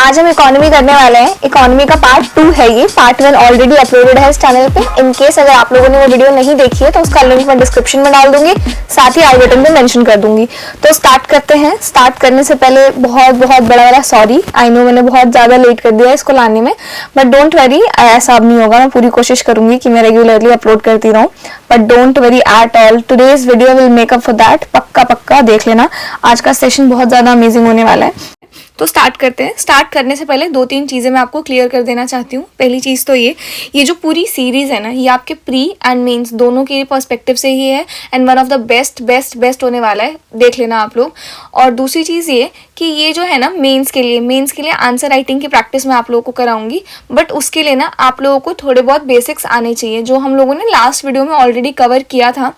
आज हम इकोनॉमी करने वाले हैं। इकोनॉमी का पार्ट 2 है ये। पार्ट 1 ऑलरेडी अपलोडेड है इस चैनल पे। इन केस अगर आप लोगों ने वो वीडियो नहीं देखी है तो उसका लिंक मैं डिस्क्रिप्शन में डाल दूंगी, साथ ही आई बटन पे मेंशन कर दूंगी। तो स्टार्ट करते हैं। स्टार्ट करने से पहले बहुत बड़ा सॉरी, आई नो मैंने बहुत ज्यादा लेट कर दिया इसको लाने में, बट डोंट वरी, ऐसा अब नहीं होगा। मैं पूरी कोशिश करूंगी कि मैं रेगुलरली अपलोड करती रहूं, but don't worry at all. Today's video will make up for that. पक्का देख लेना, आज का सेशन बहुत ज्यादा अमेजिंग होने वाला है। तो स्टार्ट करते हैं। स्टार्ट करने से पहले 2-3 चीज़ें मैं आपको क्लियर कर देना चाहती हूँ। पहली चीज़ तो ये जो पूरी सीरीज़ है ना, ये आपके प्री एंड मेंस दोनों के पर्सपेक्टिव से ही है and one of the best होने वाला है, देख लेना आप लोग। और दूसरी चीज़ ये कि ये जो है ना मेंस के लिए आंसर राइटिंग की प्रैक्टिस मैं आप लोगों को कराऊंगी, बट उसके लिए ना आप लोगों को थोड़े बहुत बेसिक्स आने चाहिए, जो हम लोगों ने लास्ट वीडियो में ऑलरेडी कवर किया था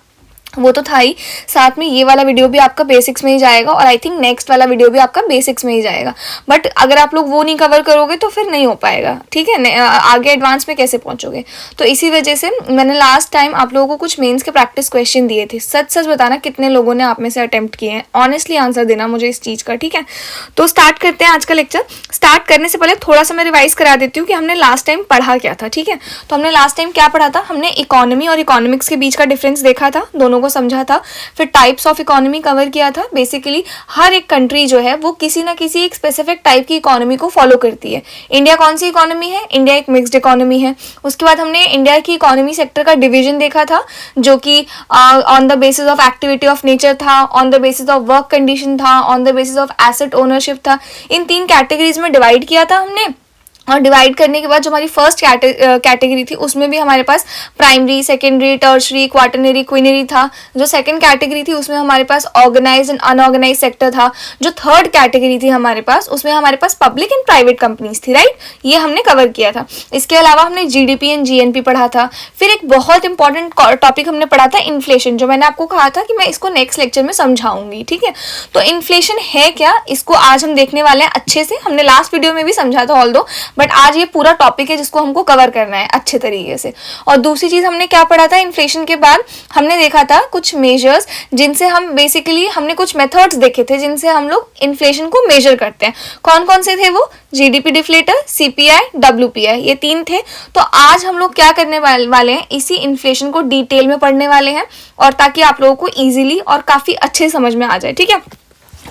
वो तो था ही, साथ में ये वाला वीडियो भी आपका बेसिक्स में ही जाएगा और आई थिंक नेक्स्ट वाला वीडियो भी आपका बेसिक्स में ही जाएगा। बट अगर आप लोग वो नहीं कवर करोगे तो फिर नहीं हो पाएगा, ठीक है, आगे एडवांस में कैसे पहुंचोगे। तो इसी वजह से मैंने लास्ट टाइम आप लोगों को कुछ मेंस के प्रैक्टिस क्वेश्चन दिए थे। सच बताना कितने लोगों ने आप में से अटेम्प्ट किए हैं, ऑनेस्टली आंसर देना मुझे इस चीज़ का, ठीक है। तो स्टार्ट करते हैं आज का लेक्चर। स्टार्ट करने से पहले थोड़ा सा मैं रिवाइज करा देती हूँ कि हमने लास्ट टाइम पढ़ा क्या था, ठीक है। तो हमने लास्ट टाइम क्या पढ़ा था, हमने इकोनॉमी और इकोनॉमिक्स के बीच का डिफरेंस देखा था, दोनों को समझा था। फिर टाइप्स ऑफ इकोनॉमी कवर किया था। बेसिकली हर एक कंट्री जो है वो किसी ना किसी एक स्पेसिफिक टाइप की इकोनॉमी को फॉलो करती है। इंडिया कौन सी इकोनॉमी है? इंडिया एक मिक्स्ड इकोनॉमी है। उसके बाद हमने इंडिया की इकोनॉमी सेक्टर का डिवीजन देखा था, जो कि on the basis of activity of nature था, on the basis of work condition था, on the basis of asset ownership था। इन 3 कैटेगरीज में डिवाइड किया था हमने। और डिवाइड करने के बाद जो हमारी फर्स्ट कैटेगरी थी उसमें भी हमारे पास primary, secondary, tertiary, quaternary, quinary था। जो सेकंड कैटेगरी थी उसमें हमारे पास ऑर्गेनाइज एंड अनऑर्गेनाइज सेक्टर था। जो थर्ड कैटेगरी थी हमारे पास उसमें हमारे पास पब्लिक एंड प्राइवेट कंपनीज थी, राइट। ये हमने कवर किया था। इसके अलावा हमने जीडीपी एंड जीएनपी पढ़ा था। फिर एक बहुत इंपॉर्टेंट टॉपिक हमने पढ़ा था इन्फ्लेशन, जो मैंने आपको कहा था कि मैं इसको नेक्स्ट लेक्चर में समझाऊंगी, ठीक है। तो इन्फ्लेशन है क्या, इसको आज हम देखने वाले हैं अच्छे से। हमने लास्ट वीडियो में भी समझा था ऑल्दो, बट आज ये पूरा टॉपिक है जिसको हमको कवर करना है अच्छे तरीके से। और दूसरी चीज हमने क्या पढ़ा था, इन्फ्लेशन के बाद हमने देखा था कुछ मेजर्स, जिनसे हम बेसिकली हमने कुछ मेथड्स देखे थे जिनसे हम लोग इन्फ्लेशन को मेजर करते हैं। कौन कौन से थे वो? जीडीपी डिफ्लेटर, सीपीआई, डब्ल्यूपीआई, ये 3 थे। तो आज हम लोग क्या करने वाले हैं, इसी इन्फ्लेशन को डिटेल में पढ़ने वाले हैं, और ताकि आप लोगों को इजीली और काफी अच्छे समझ में आ जाए, ठीक है।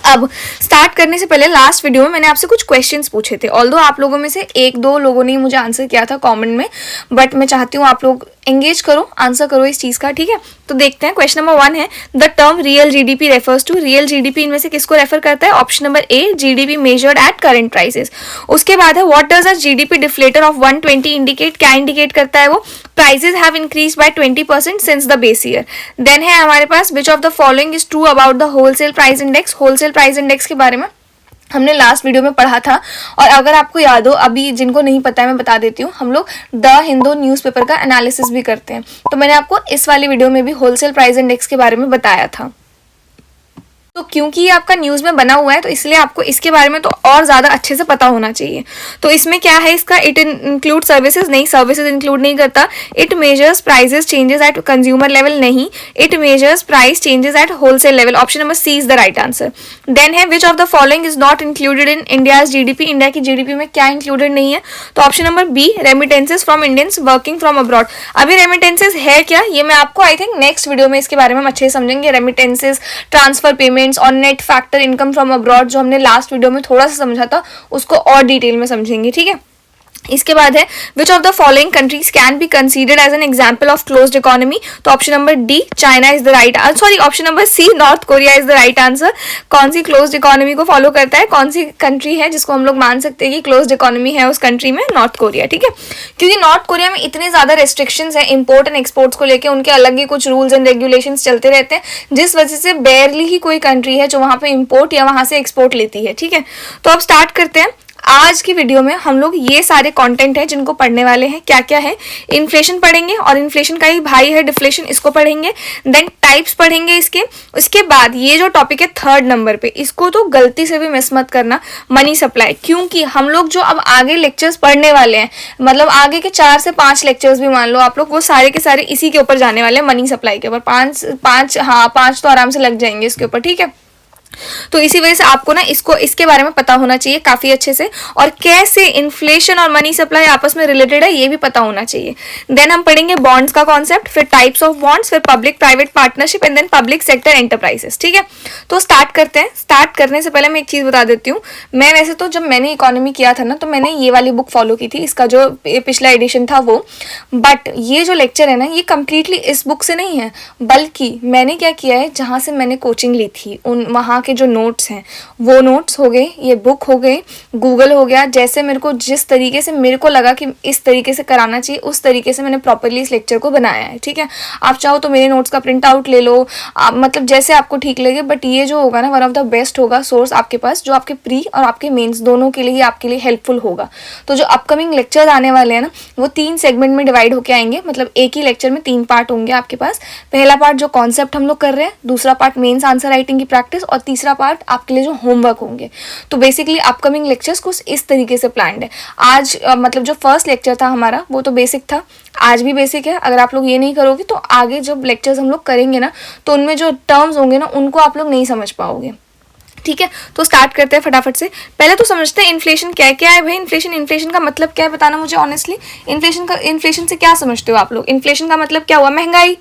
अब स्टार्ट करने से पहले लास्ट वीडियो में मैंने आपसे कुछ क्वेश्चंस पूछे थे, ऑल्दो आप लोगों में से 1-2 लोगों ने मुझे आंसर किया था कमेंट में, बट मैं चाहती हूँ आप लोग एंगेज करो, आंसर करो इस चीज़ का, ठीक है। तो देखते हैं। क्वेश्चन नंबर 1 है, the term real GDP refers to. Real GDP इनमें से किसको रेफर करता है? Option number A, GDP measured at current prices. उसके बाद है, what does a GDP deflator of 120 indicate. क्या इंडिकेट करता है वो? Prices have increase by 20% since the base year. Then है हमारे पास, which of the following is true about the wholesale price index. Wholesale price index के बारे में हमने लास्ट वीडियो में पढ़ा था, और अगर आपको याद हो, अभी जिनको नहीं पता है मैं बता देती हूँ, हम लोग द हिंदू न्यूज़पेपर का एनालिसिस भी करते हैं। तो मैंने आपको इस वाली वीडियो में भी होलसेल प्राइस इंडेक्स के बारे में बताया था। तो क्योंकि ये आपका न्यूज़ में बना हुआ है तो इसलिए आपको इसके बारे में तो और ज़्यादा अच्छे से पता होना चाहिए। तो इसमें क्या है इसका, इट इंक्लूड सर्विसेज, नहीं, सर्विसेज इंक्लूड नहीं करता। It measures prices changes at consumer level, नहीं। It measures price changes at wholesale level. Option number C is the right answer. Then है, which of the following is not included in India's GDP. India की GDP में क्या included नहीं है? तो option number B, remittances from Indians working from abroad. अभी remittances है क्या, ये मैं आपको आई थिंक नेक्स्ट वीडियो में इसके बारे में हम अच्छे से समझेंगे। रेमिटेंसेज, ट्रांसफर पेमेंट और net factor income from abroad, जो हमने लास्ट वीडियो में थोड़ा सा समझा था, उसको और डिटेल में समझेंगे, ठीक है। इसके बाद है, which of the following countries can be considered as an example of closed economy. तो option number D, China is the right answer, sorry option number C, North Korea is the right answer. कौन सी closed economy को follow करता है, कौन सी country है जिसको हम लोग मान सकते हैं कि क्लोज्ड इकोनॉमी है उस कंट्री में? नॉर्थ कोरिया, ठीक है। क्योंकि नॉर्थ कोरिया में इतने ज्यादा रेस्ट्रिक्शंस हैं इम्पोर्ट एंड एक्सपोर्ट्स को लेकर, उनके अलग ही कुछ रूल्स एंड रेगुलेशंस चलते रहते हैं, जिस वजह से बेयरली ही कोई कंट्री है जो वहां पे इम्पोर्ट या वहां से एक्सपोर्ट लेती है, ठीक है। तो अब स्टार्ट करते हैं। आज की वीडियो में हम लोग ये सारे कंटेंट है जिनको पढ़ने वाले हैं। क्या क्या है? इन्फ्लेशन पढ़ेंगे, और इन्फ्लेशन का ही भाई है डिफ्लेशन, इसको पढ़ेंगे। देन टाइप्स पढ़ेंगे इसके। उसके बाद ये जो टॉपिक है 3rd नंबर पे, इसको तो गलती से भी मिस मत करना, मनी सप्लाई। क्योंकि हम लोग जो अब आगे लेक्चर्स पढ़ने वाले हैं, मतलब आगे के 4 से 5 लेक्चर्स भी मान लो आप लोग, वो सारे के सारे इसी के ऊपर जाने वाले हैं, मनी सप्लाई के ऊपर। 5 तो आराम से लग जाएंगे इसके ऊपर, ठीक है। तो इसी वजह से आपको ना इसको इसके बारे में पता होना चाहिए काफी अच्छे से, और कैसे इन्फ्लेशन और मनी सप्लाई आपस में रिलेटेड है ये भी पता होना चाहिए। देन हम पढ़ेंगे बॉन्ड्स का कॉन्सेप्ट, फिर टाइप्स ऑफ बॉन्ड्स, फिर public private partnership and then public sector enterprises. ठीक है, तो स्टार्ट करते हैं। स्टार्ट करने से पहले मैं एक चीज बता देती हूँ, मैं वैसे तो जब मैंने इकोनॉमी किया था ना तो मैंने ये वाली बुक फॉलो की थी, इसका जो पिछला एडिशन था वो, बट ये जो लेक्चर है ना ये कंप्लीटली इस बुक से नहीं है, बल्कि मैंने क्या किया है, जहाँ से मैंने कोचिंग ली थी उन वहाँ के जो नोट्स हैं वो नोट्स हो गए, ये बुक हो गई, गूगल हो गया, जैसे मेरे को जिस तरीके से मेरे को लगा कि इस तरीके से कराना चाहिए उस तरीके से मैंने प्रॉपरली इस लेक्चर को बनाया है। ठीक है, आप चाहो तो मेरे नोट्स का प्रिंट आउट ले लो, मतलब जैसे आपको ठीक लगे, बट ये जो होगा ना वन ऑफ द बेस्ट होगा सोर्स आपके पास, जो आपके प्री और आपके मेंस दोनों के लिए आपके लिए हेल्पफुल होगा। तो जो अपकमिंग लेक्चर्स आने वाले हैं ना वो 3 सेगमेंट में डिवाइड होकर आएंगे, मतलब एक ही लेक्चर में 3 पार्ट होंगे आपके पास। पहला पार्ट जो कॉन्सेप्ट हम लोग कर रहे हैं, दूसरा पार्ट मेंस आंसर राइटिंग की प्रैक्टिस, और तीसरा पार्ट आपके लिए जो होमवर्क होंगे। तो बेसिकली अपकमिंग लेक्चर्स कुछ इस तरीके से प्लान्ड है। आज मतलब जो फर्स्ट लेक्चर था हमारा वो तो बेसिक था, आज भी बेसिक है। अगर आप लोग ये नहीं करोगे तो आगे जब लेक्चर्स हम लोग करेंगे ना तो उनमें जो टर्म्स होंगे ना उनको आप लोग नहीं समझ पाओगे। ठीक है, तो स्टार्ट करते हैं फटाफट से। पहले तो समझते हैं इन्फ्लेशन क्या है भाई। इन्फ्लेशन का मतलब क्या है बताना मुझे ऑनेस्टली। इन्फ्लेशन से क्या समझते हो आप लोग? इन्फ्लेशन का मतलब क्या हुआ? महंगाई,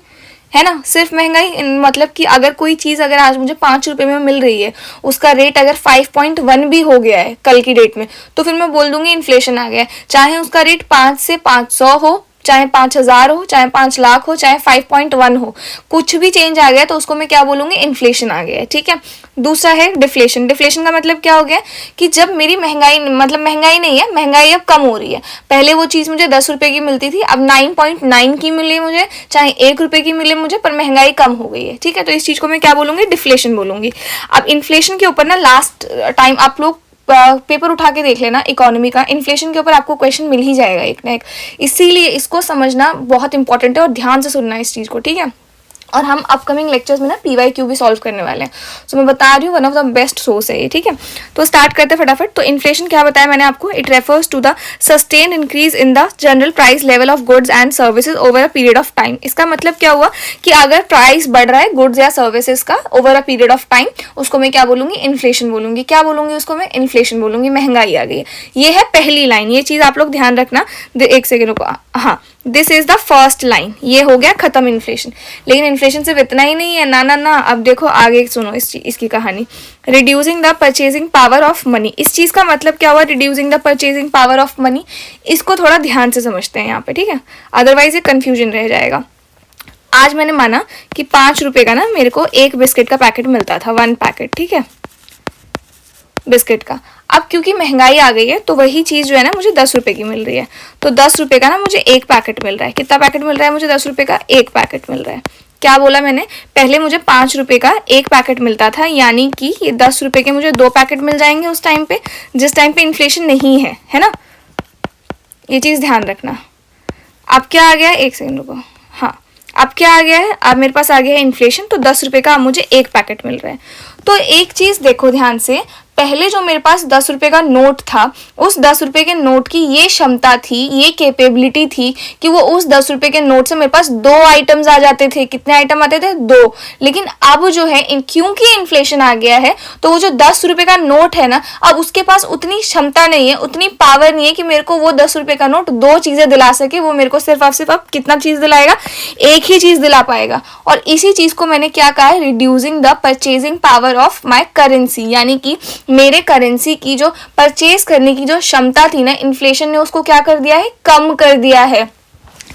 है ना, सिर्फ महंगाई। मतलब कि अगर कोई चीज़ अगर आज मुझे 5 रुपये में मिल रही है, उसका रेट अगर 5.1 भी हो गया है कल की डेट में, तो फिर मैं बोल दूंगी इन्फ्लेशन आ गया है। चाहे उसका रेट 5 से 500 हो, चाहे 5,000 हो, चाहे 5 लाख हो, चाहे 5.1 हो, कुछ भी चेंज आ गया तो उसको मैं क्या बोलूँगी? इन्फ्लेशन आ गया है। ठीक है, दूसरा है डिफ्लेशन। डिफ्लेशन का मतलब क्या हो गया कि जब मेरी महंगाई, मतलब महंगाई नहीं है, महंगाई अब कम हो रही है। पहले वो चीज़ मुझे 10 रुपये की मिलती थी, अब 9.9 की मिली मुझे, चाहे 1 रुपये की मिले मुझे, पर महंगाई कम हो गई है। ठीक है, तो इस चीज़ को मैं क्या बोलूँगी? डिफ्लेशन बोलूँगी। अब इन्फ्लेशन के ऊपर ना लास्ट टाइम आप लोग पेपर उठा के देख लेना इकोनॉमी का, इन्फ्लेशन के ऊपर आपको क्वेश्चन मिल ही जाएगा एक ना एक। इसीलिए इसको समझना बहुत इंपॉर्टेंट है और ध्यान से सुनना इस चीज़ को। ठीक है, और हम अपकमिंग लेक्चर्स में ना PYQ भी सॉल्व करने वाले हैं। तो मैं बता रही हूँ one of the best source है ये। ठीक है, तो स्टार्ट करते हैं फटाफट। तो इन्फ्लेशन क्या बताया मैंने आपको? It refers to the sustained increase in the general price level of goods and services over a period of time. इसका मतलब क्या हुआ कि अगर प्राइस बढ़ रहा है गुड्स या सर्विसेज का over a period of time, उसको मैं क्या बोलूंगी? इन्फ्लेशन बोलूंगी। क्या बोलूंगी उसको मैं? इन्फ्लेशन बोलूंगी। महंगाई आ गई है, ये है पहली लाइन। ये चीज़ आप लोग ध्यान रखना। एक सेकेंड रुको, हाँ, this is the first line. ये हो गया खत्म इन्फ्लेशन। लेकिन इन्फ्लेशन सिर्फ इतना ही नहीं है, ना ना ना। अब देखो आगे सुनो इसकी कहानी। Reducing the purchasing power of money. इस चीज़ का मतलब क्या हुआ? Reducing the purchasing power of money. इसको थोड़ा ध्यान से समझते हैं यहाँ पे। ठीक है, अदरवाइज ये कंफ्यूजन रह जाएगा। आज मैंने माना कि 5 रुपये का ना मेरे को एक बिस्किट का पैकेट मिलता था, 1 पैकेट। ठीक है, बिस्किट का। अब क्योंकि महंगाई आ गई है तो वही चीज़ जो है ना मुझे 10 रुपये की मिल रही है, तो 10 रुपये का ना मुझे एक पैकेट मिल रहा है। कितना पैकेट मिल रहा है मुझे? 10 रुपये का एक पैकेट मिल रहा है। क्या बोला मैंने? पहले मुझे 5 रुपये का एक पैकेट मिलता था, यानी कि ये 10 रुपये के मुझे 2 पैकेट मिल जाएंगे उस टाइम पे, जिस टाइम पे इन्फ्लेशन नहीं है ना। ये चीज़ ध्यान रखना। अब क्या आ गया? एक सेकेंड रुको, हाँ, अब क्या आ गया है? अब मेरे पास आ गया है इन्फ्लेशन, तो 10 रुपये का अब मुझे एक पैकेट मिल रहा है। तो एक चीज़ देखो ध्यान से, पहले जो मेरे पास 10 रुपये का नोट था, उस 10 रुपये के नोट की ये क्षमता थी, ये कैपेबिलिटी थी कि वो उस 10 रुपये के नोट से मेरे पास 2 आइटम्स आ जाते थे। कितने आइटम आते थे? 2। लेकिन अब जो है क्योंकि इन्फ्लेशन आ गया है तो वो जो 10 रुपये का नोट है ना, अब उसके पास उतनी क्षमता नहीं है, उतनी पावर नहीं है कि मेरे को वो 10 रुपये का नोट 2 चीज़ें दिला सके। वो मेरे को सिर्फ अब कितना चीज़ दिलाएगा? एक ही चीज़ दिला पाएगा। और इसी चीज़ को मैंने क्या कहा है? Reducing the purchasing power of my currency, यानी कि मेरे करेंसी की जो परचेज करने की जो क्षमता थी ना, इन्फ्लेशन ने उसको क्या कर दिया है? कम कर दिया है।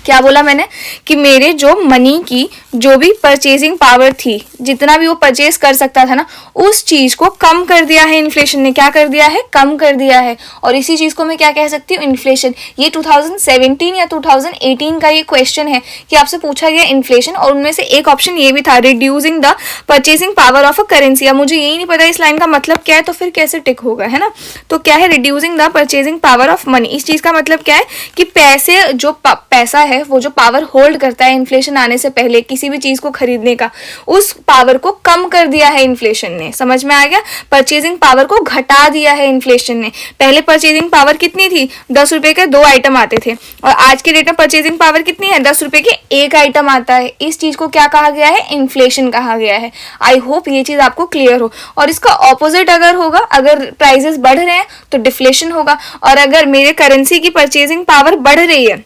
क्या बोला मैंने? कि मेरे जो मनी की जो भी परचेजिंग पावर थी, जितना भी वो परचेज कर सकता था ना, उस चीज़ को कम कर दिया है इन्फ्लेशन ने। क्या कर दिया है? कम कर दिया है। और इसी चीज़ को मैं क्या कह सकती हूँ? इन्फ्लेशन। ये 2017 या 2018 का ये क्वेश्चन है कि आपसे पूछा गया इन्फ्लेशन, और उनमें से एक ऑप्शन ये भी था, reducing the purchasing power of a currency. अब मुझे यही नहीं पता इस लाइन का मतलब क्या है, तो फिर कैसे टिक होगा, है ना। तो क्या है? Reducing the purchasing power of money. इस चीज़ का मतलब क्या है कि पैसे जो पैसा है, वो जो पावर होल्ड करता है इन्फ्लेशन आने से पहले किसी भी चीज को खरीदने का, उस पावर को कम कर दिया है इन्फ्लेशन ने। समझ में आ गया? परचेजिंग पावर को घटा दिया है इन्फ्लेशन ने। पहले परचेजिंग पावर कितनी थी? 10 रुपए के 2 आइटम आते थे, और आज के डेट में परचेजिंग पावर कितनी है? 10 रुपए के 1 आइटम आता है। इस चीज को क्या कहा गया है? इन्फ्लेशन कहा गया है। आई होप ये चीज आपको क्लियर हो। और इसका ऑपोजिट अगर होगा, अगर प्राइसेस बढ़ रहे हैं तो डिफ्लेशन होगा, और अगर मेरे करेंसी की परचेजिंग पावर बढ़ रही है,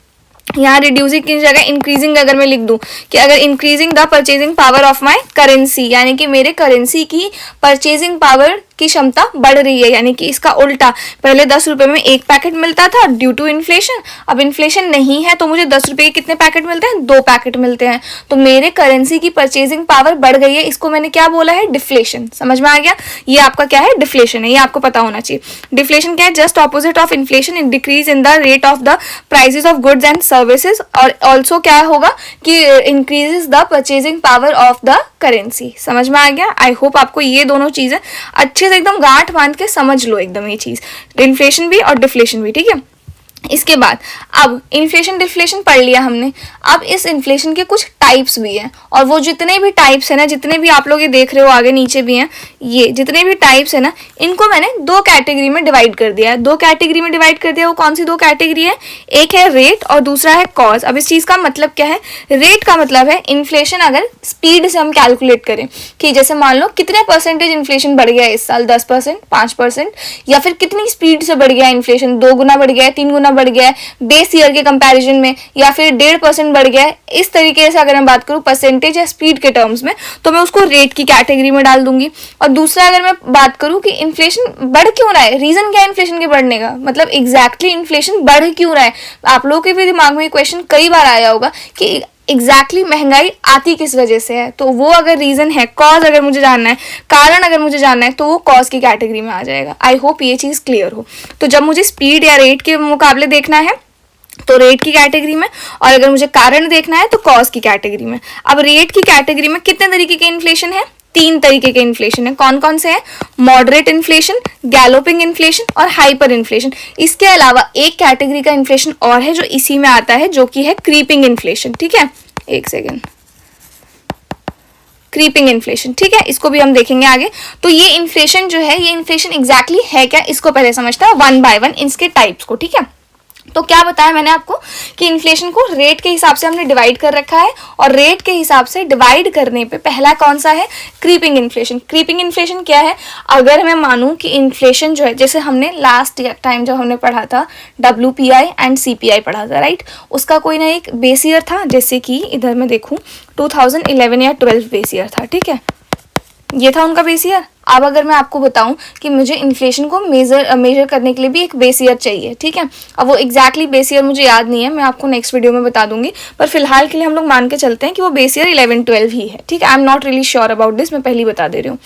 यहाँ रिड्यूसिंग की जगह इंक्रीजिंग अगर मैं लिख दूं कि अगर increasing the purchasing power of my currency, यानी कि मेरे करेंसी की परचेजिंग पावर की क्षमता बढ़ रही है, यानी कि इसका उल्टा, पहले 10 रुपए में 1 पैकेट मिलता था ड्यू टू इन्फ्लेशन, अब इन्फ्लेशन नहीं है तो मुझे 10 रुपए के कितने पैकेट मिलते हैं? 2 पैकेट मिलते हैं। तो मेरे करेंसी की परचेजिंग पावर बढ़ गई है, इसको मैंने क्या बोला है? डिफ्लेशन। समझ में आ गया? ये आपका क्या है? डिफ्लेशन है, ये आपको पता होना चाहिए। डिफ्लेशन क्या है? Just opposite of inflation, in decrease in the rate of the prices of goods and services, और ऑल्सो क्या होगा कि increases the purchasing power of the currency. समझ में आ गया? आई होप आपको ये दोनों चीजें अच्छे से एकदम गांठ बांध के समझ लो एकदम ये चीज, इन्फ्लेशन भी और डिफ्लेशन भी। ठीक है, इसके बाद अब इन्फ्लेशन डिफ्लेशन पढ़ लिया हमने। अब इस इन्फ्लेशन के कुछ टाइप्स भी हैं, और वो जितने भी टाइप्स है ना, जितने भी आप लोग ये देख रहे हो आगे नीचे भी हैं, ये जितने भी टाइप्स है ना, इनको मैंने 2 कैटेगरी में डिवाइड कर दिया है। 2 कैटेगरी में डिवाइड कर दिया। वो कौन सी 2 कैटेगरी है? एक है रेट और दूसरा है कॉज। अब इस चीज का मतलब क्या है? रेट का मतलब है इन्फ्लेशन अगर स्पीड से हम कैलकुलेट करें कि जैसे मान लो कितने परसेंटेज इन्फ्लेशन बढ़ गया इस साल, 10%, 5%, या फिर कितनी स्पीड से बढ़ गया इन्फ्लेशन, 2 गुना बढ़ गया, 3 गुना बढ़ गया है बेस ईयर के कंपैरिजन में, या फिर 1.5% बढ़ गया है। इस तरीके से अगर मैं बात करूं परसेंटेज या स्पीड के टर्म्स में, तो मैं उसको रेट की कैटेगरी में डाल दूंगी। और दूसरा अगर मैं बात करूं कि इन्फ्लेशन बढ़ क्यों रहा है, रीजन क्या है इन्फ्लेशन के बढ़ने का, मतलब एग्जैक्टली इन्फ्लेशन बढ़ क्यों रहा है। आप लोगों के भी दिमाग में क्वेश्चन कई बार आया होगा कि एग्जैक्टली महंगाई आती किस वजह से है, तो वो अगर रीजन है, कॉज अगर मुझे जानना है, कारण अगर मुझे जानना है, तो वो कॉज की कैटेगरी में आ जाएगा। आई होप ये चीज क्लियर हो। तो जब मुझे स्पीड या रेट के मुकाबले देखना है तो रेट की कैटेगरी में, और अगर मुझे कारण देखना है तो कॉज की कैटेगरी में। अब रेट की कैटेगरी में कितने तरीके के इन्फ्लेशन है? 3 तरीके के इन्फ्लेशन है। कौन कौन से हैं? मॉडरेट इन्फ्लेशन, गैलोपिंग इन्फ्लेशन और हाइपर इन्फ्लेशन। इसके अलावा एक कैटेगरी का इन्फ्लेशन और है जो इसी में आता है, जो कि है क्रीपिंग इन्फ्लेशन। ठीक है, एक सेकेंड, क्रीपिंग इन्फ्लेशन। ठीक है, इसको भी हम देखेंगे आगे। तो ये इन्फ्लेशन जो है, ये इन्फ्लेशन एग्जैक्टली है क्या, इसको पहले समझता है 1 बाय 1 इसके टाइप्स को। ठीक है, तो क्या बताया मैंने आपको कि इन्फ्लेशन को रेट के हिसाब से हमने डिवाइड कर रखा है, और रेट के हिसाब से डिवाइड करने पे पहला कौन सा है? Creeping inflation. क्रीपिंग इन्फ्लेशन क्या है? अगर मैं मानूं कि इन्फ्लेशन जो है, जैसे हमने लास्ट टाइम जब हमने पढ़ा था WPI एंड CPI पढ़ा था, राइट, उसका कोई ना एक बेस ईयर था, जैसे कि इधर मैं देखूं 2011 या 12 बेस ईयर था। ठीक है, ये था उनका बेस ईयर। अब अगर मैं आपको बताऊं कि मुझे इन्फ्लेशन को मेजर करने के लिए भी एक बेस ईयर चाहिए, ठीक है, अब वो एग्जैक्टली बेस ईयर मुझे याद नहीं है, मैं आपको नेक्स्ट वीडियो में बता दूंगी, पर फिलहाल के लिए हम लोग मान के चलते हैं कि वो बेस ईयर 11-12 ही है। ठीक है, I am not really sure about this, मैं पहले ही बता दे रही हूँ।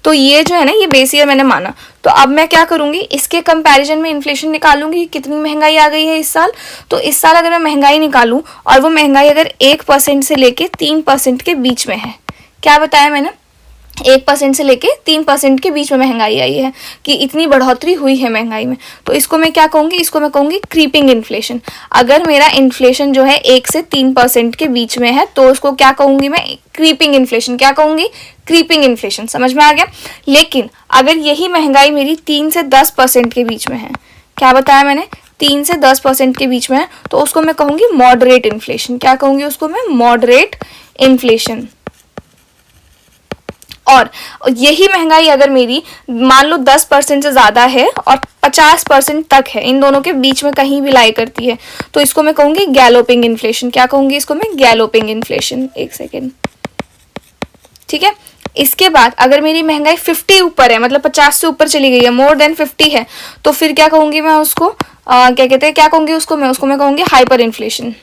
तो ये जो है ना, ये बेस ईयर मैंने माना। तो अब मैं क्या करूंगी, इसके कंपैरिजन में इन्फ्लेशन निकालूंगी, कितनी महंगाई आ गई है इस साल। तो इस साल अगर मैं महंगाई निकालूं, और वो महंगाई अगर 1% से लेके 3% के बीच में है, क्या बताया मैंने, 1% से लेके 3% के बीच में महंगाई आई है, कि इतनी बढ़ोतरी हुई है महंगाई में, तो इसको मैं क्या कहूँगी, इसको मैं कहूँगी क्रीपिंग इन्फ्लेशन। अगर मेरा इन्फ्लेशन जो है 1 से 3% के बीच में है, तो उसको क्या कहूँगी मैं, क्रीपिंग इन्फ्लेशन। क्या कहूँगी? Creeping inflation. समझ में आ गया? लेकिन अगर यही महंगाई मेरी 3 से 10% के बीच में है, क्या बताया मैंने, 3 से 10% के बीच में है, तो उसको मैं कहूँगी मॉडरेट इन्फ्लेशन। क्या कहूँगी उसको मैं? Moderate inflation. और यही महंगाई अगर मेरी मान लो 10% से ज़्यादा है और 50% तक है, इन दोनों के बीच में कहीं भी लाई करती है, तो इसको मैं कहूँगी गैलोपिंग इन्फ्लेशन। क्या कहूँगी इसको मैं? Galloping inflation. एक सेकेंड, ठीक है। इसके बाद अगर मेरी महंगाई 50 ऊपर है, मतलब 50 से ऊपर चली गई है, मोर देन 50 है, तो फिर क्या कहूँगी मैं उसको, क्या कहते हैं, क्या कहूँगी उसको मैं? उसको मैं कहूँगी हाइपर इन्फ्लेशन।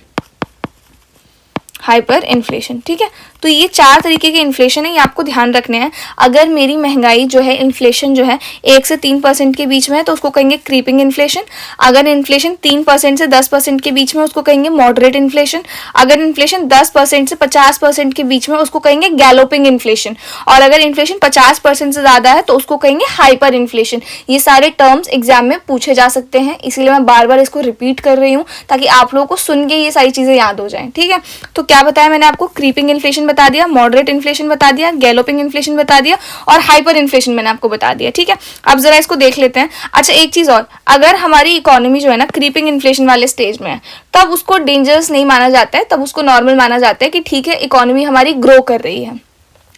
Hyper inflation. ठीक है, तो ये 4 तरीके के इन्फ्लेशन है, ये आपको ध्यान रखने हैं। अगर मेरी महंगाई जो है, इन्फ्लेशन जो है 1 से 3% के बीच में है तो उसको कहेंगे क्रीपिंग इन्फ्लेशन। अगर इन्फ्लेशन 3% से 10% के बीच में उसको कहेंगे मॉडरेट इन्फ्लेशन। अगर इन्फ्लेशन 10% से 50% के बीच में उसको कहेंगे गैलोपिंग इन्फ्लेशन। और अगर इन्फ्लेशन 50% से ज़्यादा है तो उसको कहेंगे हाइपर इन्फ्लेशन। ये सारे टर्म्स एग्जाम में पूछे जा सकते हैं, इसीलिए मैं बार बार इसको रिपीट कर रही हूँ ताकि आप लोगों को सुन के ये सारी चीज़ें याद हो जाएं। ठीक है, तो क्या बताया मैंने आपको, क्रीपिंग इन्फ्लेशन बता दिया, मॉडरेट इन्फ्लेशन बता दिया, गैलोपिंग इन्फ्लेशन बता दिया और हाइपर इन्फ्लेशन मैंने आपको बता दिया। ठीक है, अब जरा इसको देख लेते हैं। अच्छा, एक चीज़ और, अगर हमारी इकोनॉमी जो है ना क्रीपिंग इन्फ्लेशन वाले स्टेज में है तब उसको डेंजरस नहीं माना जाता है, तब उसको नॉर्मल माना जाता है कि ठीक है इकोनॉमी हमारी ग्रो कर रही है।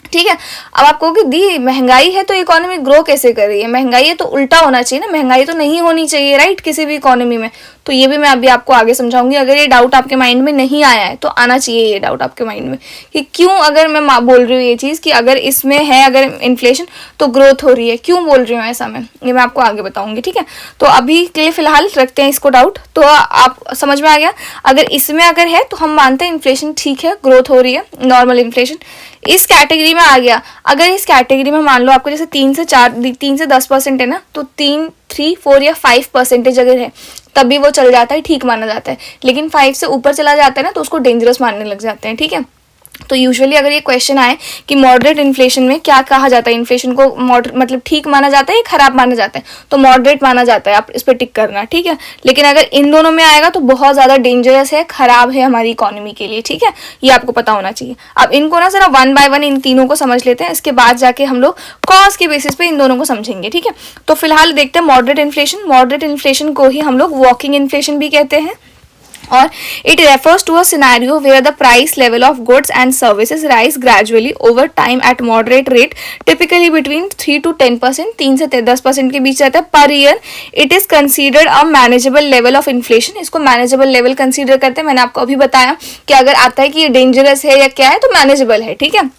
ठीक है, अब आप कहोगे दी महंगाई है तो इकोनॉमी ग्रो कैसे कर रही है, महंगाई है तो उल्टा होना चाहिए ना, महंगाई तो नहीं होनी चाहिए राइट किसी भी इकोनॉमी में। तो ये भी मैं अभी आपको आगे समझाऊंगी। अगर ये डाउट आपके माइंड में नहीं आया है तो आना चाहिए ये डाउट आपके माइंड में कि क्यों, अगर मैं बोल रही हूँ ये चीज़ कि अगर इसमें है अगर इन्फ्लेशन तो ग्रोथ हो रही है, क्यों बोल रही हूँ ऐसा ये मैं आपको आगे बताऊंगी। ठीक है, तो अभी के लिए फिलहाल रखते हैं इसको डाउट। तो आप समझ में आ गया, अगर इसमें अगर है तो हम मानते हैं इन्फ्लेशन ठीक है, ग्रोथ हो रही है, नॉर्मल इन्फ्लेशन। इस कैटेगरी में आ गया, अगर इस कैटेगरी में मान लो आपको जैसे 3 से 10% है ना, तो 3, 4 या 5% अगर है तभी वो चल जाता है, ठीक माना जाता है। लेकिन 5 से ऊपर चला जाता है ना तो उसको डेंजरस मानने लग जाते हैं। ठीक है, तो यूजुअली अगर ये क्वेश्चन आए कि मॉडरेट इन्फ्लेशन में क्या कहा जाता है, इन्फ्लेशन को मतलब ठीक माना जाता है या खराब माना जाता है, तो मॉडरेट माना जाता है, आप इस पर टिक करना। ठीक है, लेकिन अगर इन दोनों में आएगा तो बहुत ज़्यादा डेंजरस है, खराब है हमारी इकोनॉमी के लिए। ठीक है, ये आपको पता होना चाहिए। अब इनको ना जरा 1 बाय 1 इन तीनों को समझ लेते हैं, इसके बाद जाके हम लोग कॉज के बेसिस पे इन दोनों को समझेंगे। ठीक है, तो फिलहाल देखते हैं मॉडरेट इन्फ्लेशन। मॉडरेट इन्फ्लेशन को ही हम लोग वॉकिंग इन्फ्लेशन भी कहते हैं, और it refers to a scenario where the price level of goods and services rise gradually over time at moderate rate, typically between 3 to 10%, 3 से 10% के बीच रहता है per year. It is considered a manageable level of inflation. इसको manageable level consider करते हैं। मैंने आपको अभी बताया कि अगर आता है कि ये dangerous है या क्या है तो manageable है। ठीक है,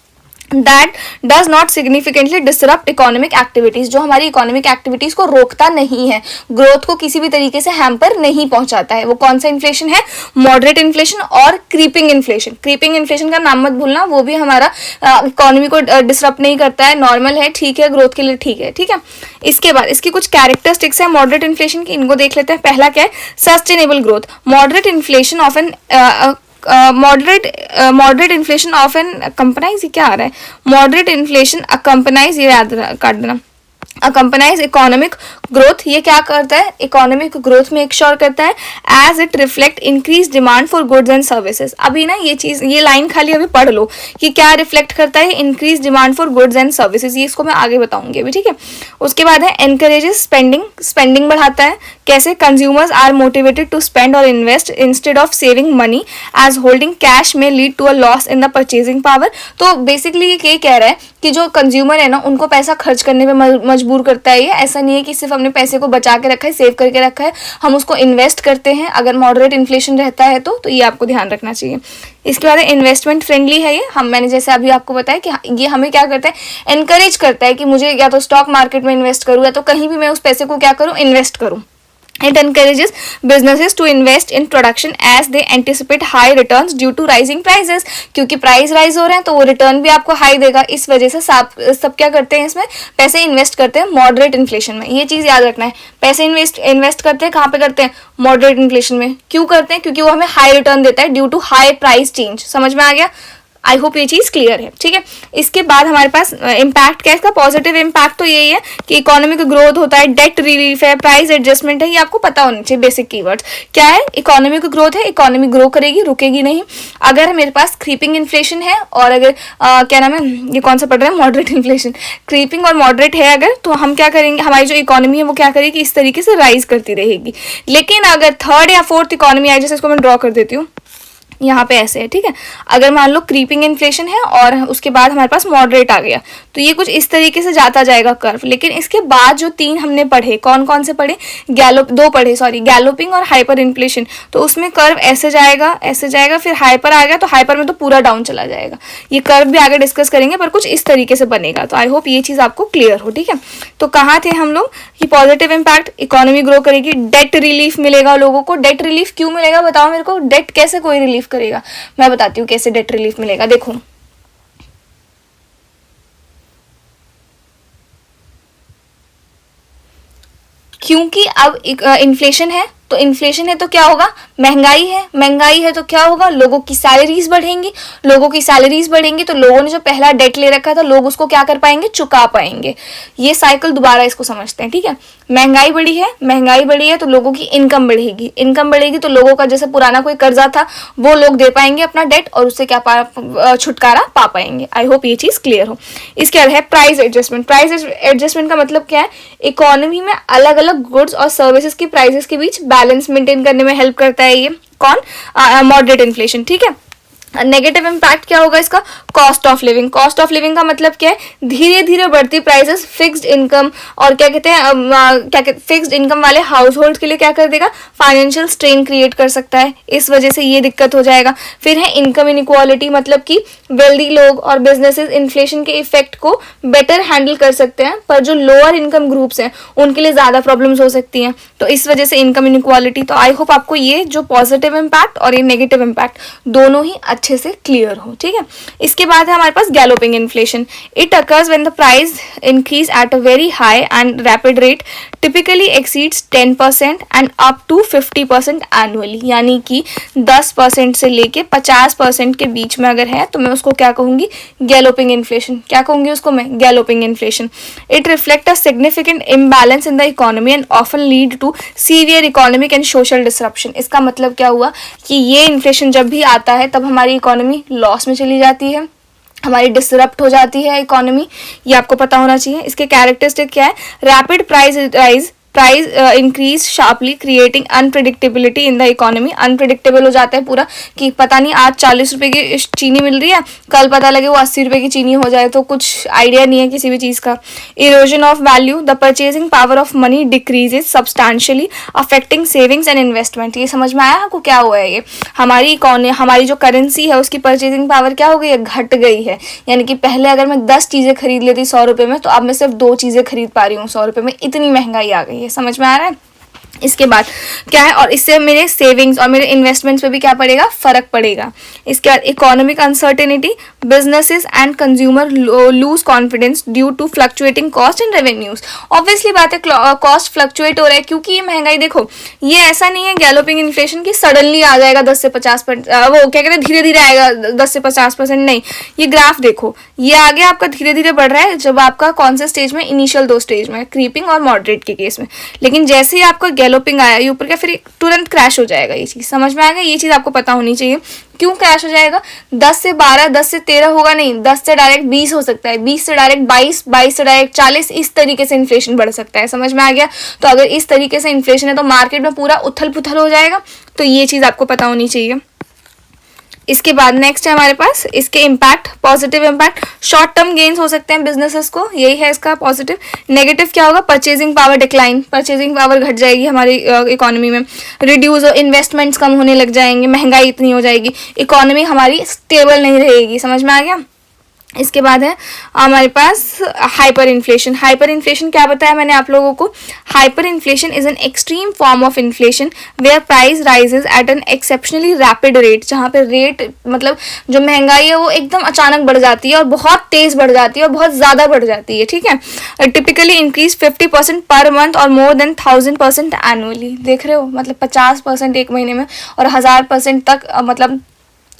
That does not significantly disrupt economic activities, जो हमारी इकोनॉमिक एक्टिविटीज को रोकता नहीं है, ग्रोथ को किसी भी तरीके से हैम्पर नहीं पहुंचाता है। वो कौन सा इन्फ्लेशन है, मॉडरेट इन्फ्लेशन और क्रीपिंग इन्फ्लेशन। क्रीपिंग इन्फ्लेशन का नाम मत भूलना, वो भी हमारा इकोनॉमी को डिसरप्ट नहीं करता है, नॉर्मल है, ठीक है, ग्रोथ के लिए ठीक है। ठीक है, इसके बाद इसकी कुछ कैरेक्टरिस्टिक्स है मॉडरेट इन्फ्लेशन की, इनको देख लेते हैं। पहला क्या है, sustainable growth. Moderate inflation of an moderate inflation often accompanies, ये क्या आ रहा है, moderate inflation accompanies, ये याद काट देना, accompanies economic growth। ये क्या करता है, इकोनॉमिक ग्रोथ में एक श्योर करता है, as it reflect increase demand for goods and services. अभी ना ये चीज, ये लाइन खाली अभी पढ़ लो कि क्या रिफ्लेक्ट करता है, increase demand for goods and services, ये इसको मैं आगे बताऊंगी अभी। ठीक है, उसके बाद है एनकरेजेस स्पेंडिंग, स्पेंडिंग बढ़ाता है। कैसे, consumers are motivated to spend और invest instead of saving money, as holding cash में lead to a loss in the purchasing power. तो बेसिकली ये कह रहा है कि जो कंज्यूमर है ना उनको पैसा खर्च करने पे मजबूर करता है। ये ऐसा नहीं है कि सिर्फ हमने पैसे को बचा के रखा है, सेव करके रखा है, हम उसको इन्वेस्ट करते हैं अगर मॉडरेट इन्फ्लेशन रहता है तो ये आपको ध्यान रखना चाहिए। इसके बाद इन्वेस्टमेंट फ्रेंडली है ये, मैंने जैसे अभी आपको बताया कि ये हमें क्या करता है, एनकरेज करता है कि मुझे या तो स्टॉक मार्केट में इन्वेस्ट करूँ या तो कहीं भी मैं उस पैसे को क्या करूँ, इन्वेस्ट करूँ। It encourages businesses to invest in production as they anticipate high returns due to rising prices, क्योंकि प्राइस राइज हो रहे हैं तो वो रिटर्न भी आपको हाई देगा। इस वजह से सब क्या करते हैं, इसमें पैसे इन्वेस्ट करते हैं मॉडरेट इन्फ्लेशन में। ये चीज़ याद रखना है, पैसे इन्वेस्ट करते हैं कहाँ पे करते हैं, मॉडरेट इन्फ्लेशन में। क्यों करते हैं, क्योंकि वो हमें हाई रिटर्न देता है due to high price change. समझ में आ गया, आई होप ये चीज़ क्लियर है। ठीक है, इसके बाद हमारे पास इम्पैक्ट क्या है इसका, पॉजिटिव इम्पैक्ट तो यही है कि इकोनॉमिक ग्रोथ होता है, डेट रिलीफ है, प्राइस एडजस्टमेंट है, ये आपको पता होना चाहिए बेसिक कीवर्ड्स। क्या है, इकोनॉमिक ग्रोथ है, इकोनॉमी ग्रो करेगी, रुकेगी नहीं। अगर मेरे पास क्रीपिंग इन्फ्लेशन है और अगर क्या नाम है, ये कौन सा पढ़ रहा है, मॉडरेट इन्फ्लेशन, क्रीपिंग और मॉडरेट है अगर, तो हम क्या करेंगे, हमारी जो इकोनॉमी है वो क्या करेगी, इस तरीके से राइज करती रहेगी। लेकिन अगर थर्ड या फोर्थ इकोनॉमी आए, जैसे इसको मैं ड्रॉ कर देती हूँ, यहाँ पे ऐसे है। ठीक है, अगर मान लो क्रीपिंग इन्फ्लेशन है और उसके बाद हमारे पास मॉडरेट आ गया तो ये कुछ इस तरीके से जाता जाएगा कर्व। लेकिन इसके बाद जो 3 हमने पढ़े, कौन कौन से पढ़े, गैलोपिंग और हाइपर इन्फ्लेशन, तो उसमें कर्व ऐसे जाएगा, फिर हाइपर आ गया तो हाइपर में तो पूरा डाउन चला जाएगा। ये कर्व भी आगे डिस्कस करेंगे पर कुछ इस तरीके से बनेगा। तो आई होप ये चीज़ आपको क्लियर हो। ठीक है, तो कहाँ थे हम लोग कि पॉजिटिव इम्पैक्ट, इकोनॉमी ग्रो करेगी, डेट रिलीफ मिलेगा लोगों को। डेट रिलीफ क्यों मिलेगा बताओ मेरे को, डेट कैसे कोई रिलीफ करेगा? मैं बताती हूँ कैसे डेट रिलीफ मिलेगा। देखो, क्योंकि अब इन्फ्लेशन है, तो इन्फ्लेशन है तो क्या होगा? महंगाई है, महंगाई है तो क्या होगा? लोगों की सैलरीज बढ़ेंगी, लोगों की सैलरीज बढ़ेंगी तो लोगों ने जो पहला डेट ले रखा था लोग उसको क्या कर पाएंगे? चुका पाएंगे। ये साइकिल दोबारा इसको समझते हैं, ठीक है। महंगाई बढ़ी है, महंगाई बढ़ी है तो लोगों की इनकम बढ़ेगी, इनकम बढ़ेगी तो लोगों का जैसे पुराना कोई कर्जा था वो लोग दे पाएंगे अपना डेट, और उससे क्या छुटकारा पा पाएंगे। आई होप ये चीज क्लियर हो। इसके बाद है प्राइस एडजस्टमेंट। प्राइस एडजस्टमेंट का मतलब क्या है? इकोनॉमी में अलग अलग गुड्स और सर्विसेज की प्राइसेस के बीच बैलेंस मेंटेन करने में हेल्प करता है ये कौन? मॉडरेट इन्फ्लेशन, ठीक है। नेगेटिव इम्पैक्ट क्या होगा इसका? Cost of living. Cost of living का मतलब क्या है? धीरे धीरे बढ़ती प्राइसेस फिक्स्ड इनकम और क्या कहते हैं फिक्स्ड इनकम वाले हाउस होल्ड के लिए क्या कर देगा? फाइनेंशियल स्ट्रेन क्रिएट कर सकता है, इस वजह से ये दिक्कत हो जाएगा। फिर है इनकम इनइक्वालिटी, मतलब कि वेल्दी लोग और बिजनेसेस इन्फ्लेशन के इफेक्ट को बेटर हैंडल कर सकते हैं, पर जो लोअर इनकम ग्रुप्स हैं उनके लिए ज्यादा प्रॉब्लम्स हो सकती हैं, तो इस वजह से इनकम इनइक्वालिटी। तो आई होप आपको ये जो पॉजिटिव इम्पैक्ट और ये नेगेटिव इम्पैक्ट दोनों ही अच्छे से क्लियर हो, ठीक है। इसके बाद है हमारे पास galloping inflation. It occurs when the price increase at a very high and rapid rate, typically exceeds 10% and up to 50% annually. यानी कि 10% से लेके 50% के बीच में अगर है तो मैं उसको क्या कहूंगी? Galloping inflation. क्या कहूंगी उसको मैं? Galloping inflation. It reflect a significant imbalance in the economy and often lead to severe economic and social disruption. इसका मतलब क्या हुआ कि ये इन्फ्लेशन जब भी आता है तब हमारी इकोनॉमी लॉस में चली जाती है, हमारी डिसरप्ट हो जाती है इकोनॉमी, ये आपको पता होना चाहिए। इसके कैरेक्टरिस्टिक क्या है? Rapid price rise, price increase sharply creating unpredictability in the economy. Unpredictable हो जाता है पूरा कि पता नहीं आज 40 रुपए की चीनी मिल रही है, कल पता लगे वो 80 रुपए की चीनी हो जाए, तो कुछ आइडिया नहीं है किसी भी चीज़ का। Erosion of value, the purchasing power of money decreases substantially affecting savings and investment. ये समझ में आया आपको क्या हुआ है? ये हमारी इकोनॉमी, हमारी जो करेंसी है उसकी परचेजिंग पावर क्या हो गई है? घट गई है। यानी कि पहले अगर मैं 10 चीज़ें खरीद लेती 100 रुपये में, तो अब मैं सिर्फ 2 चीज़ें खरीद पा रही हूँ 100 रुपये में, इतनी महंगाई आ गई। ये समझ में आ रहा है? इसके बाद क्या है? और इससे मेरे सेविंग्स और मेरे इन्वेस्टमेंट्स पे भी क्या पड़ेगा? फर्क पड़ेगा। इसके बाद economic uncertainty, businesses and consumer lose confidence due to fluctuating cost and revenues. Obviously बात है, कॉस्ट फ्लक्चुएट हो रहा है क्योंकि ये महंगाई। देखो, ये ऐसा नहीं है गैलोपिंग इन्फ्लेशन की सडनली आ जाएगा 10 से 50%, वो क्या कहते हैं धीरे धीरे आएगा 10 से 50%, नहीं। ये ग्राफ देखो, ये आगे आपका धीरे धीरे बढ़ रहा है जब आपका कौन से स्टेज में? इनिशियल 2 स्टेज में, क्रीपिंग और मॉडरेट के केस में। लेकिन जैसे ही आपका गैलोपिंग आया ये ऊपर का, फिर तुरंत क्रैश हो जाएगा। ये चीज समझ में आएगा? ये चीज आपको पता होनी चाहिए। क्यों क्रैश हो जाएगा? 10 से 12, 10 से 13 होगा नहीं, 10 से डायरेक्ट 20 हो सकता है, 20 से डायरेक्ट 22, 22 से डायरेक्ट 40, इस तरीके से इन्फ्लेशन बढ़ सकता है। समझ में आ गया? तो अगर इस तरीके से इन्फ्लेशन है तो मार्केट में पूरा उथल पुथल हो जाएगा, तो ये चीज आपको पता होनी चाहिए। इसके बाद नेक्स्ट है हमारे पास इसके impact, positive impact. Short term gains हो सकते हैं बिजनेसेस को, यही है इसका पॉजिटिव। नेगेटिव क्या होगा? Purchasing power decline, purchasing power घट जाएगी हमारी इकोनॉमी में। रिड्यूस, इन्वेस्टमेंट्स कम होने लग जाएंगे, महंगाई इतनी हो जाएगी, इकोनॉमी हमारी स्टेबल नहीं रहेगी। समझ में आ गया? इसके बाद है हमारे पास हाइपर इन्फ्लेशन। हाइपर इन्फ्लेशन क्या बताया मैंने आप लोगों को? Hyper inflation is an extreme form of inflation where price rises at an exceptionally rapid rate. जहाँ पे रेट मतलब जो महंगाई है वो एकदम अचानक बढ़ जाती है और बहुत तेज बढ़ जाती है और बहुत ज़्यादा बढ़ जाती है, ठीक है। टिपिकली इंक्रीज 50% पर मंथ और मोर देन 1000% एनुअली। देख रहे हो, मतलब 50% एक महीने में और 1000% तक मतलब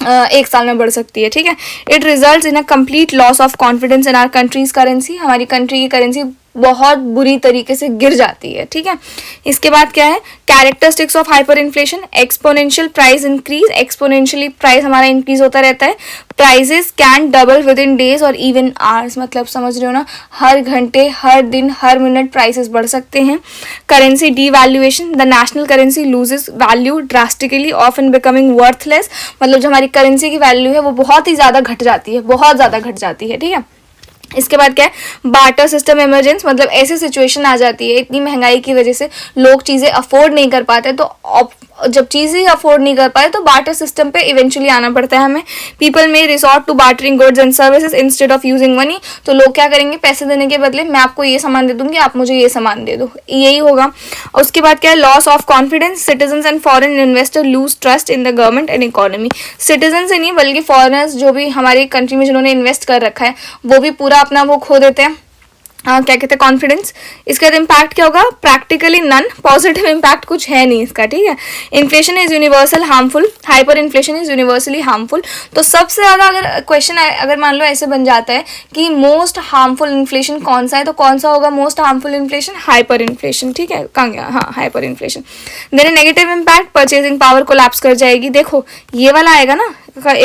एक साल में बढ़ सकती है, ठीक है। It result in a complete loss of confidence in our country's currency. हमारी कंट्री की करेंसी बहुत बुरी तरीके से गिर जाती है, ठीक है। इसके बाद क्या है? Characteristics of hyper inflation, exponential price increase, exponentially price हमारा इंक्रीज होता रहता है। Prices can double within days और इवन आवर्स, मतलब समझ रहे हो ना, हर घंटे, हर दिन, हर मिनट प्राइसेस बढ़ सकते हैं। Currency devaluation, the national currency loses value drastically often becoming worthless, मतलब जो हमारी करेंसी की वैल्यू है वो बहुत ही ज़्यादा घट जाती है, बहुत ज़्यादा घट जाती है, ठीक है। इसके बाद क्या है? बार्टर सिस्टम इमरजेंस, मतलब ऐसी सिचुएशन आ जाती है इतनी महंगाई की वजह से लोग चीज़ें अफोर्ड नहीं कर पाते, तो जब चीज़ें अफोर्ड नहीं कर पाए तो बार्टर सिस्टम पे इवेंचुअली आना पड़ता है हमें. पीपल में resort to bartering goods and services instead of using money. तो लोग क्या करेंगे, पैसे देने के बदले मैं आपको ये सामान दे दूंगी, आप मुझे ये सामान दे दो, यही होगा. उसके बाद क्या है, loss of confidence. Citizen and foreign investor lose trust in the government and economy. Citizen से नहीं बल्कि फॉरेनर्स जो भी हमारी कंट्री में जिन्होंने इन्वेस्ट कर रखा है वो भी पूरा अपना वो खो देते हैं, क्या कहते हैं, कॉन्फिडेंस. इसका इम्पैक्ट क्या होगा, प्रैक्टिकली नन. पॉजिटिव इम्पैक्ट कुछ है नहीं इसका, ठीक है. Inflation is universal harmful. Hyper inflation is universally harmful. तो सबसे ज़्यादा अगर क्वेश्चन अगर मान लो ऐसे बन जाता है कि मोस्ट हार्मफुल इन्फ्लेशन कौन सा है, तो कौन सा होगा most harmful inflation, hyper inflation, ठीक है. कहाँ गया, हाँ hyper inflation. Then negative impact, purchasing power collapse कर जाएगी. देखो ये वाला आएगा ना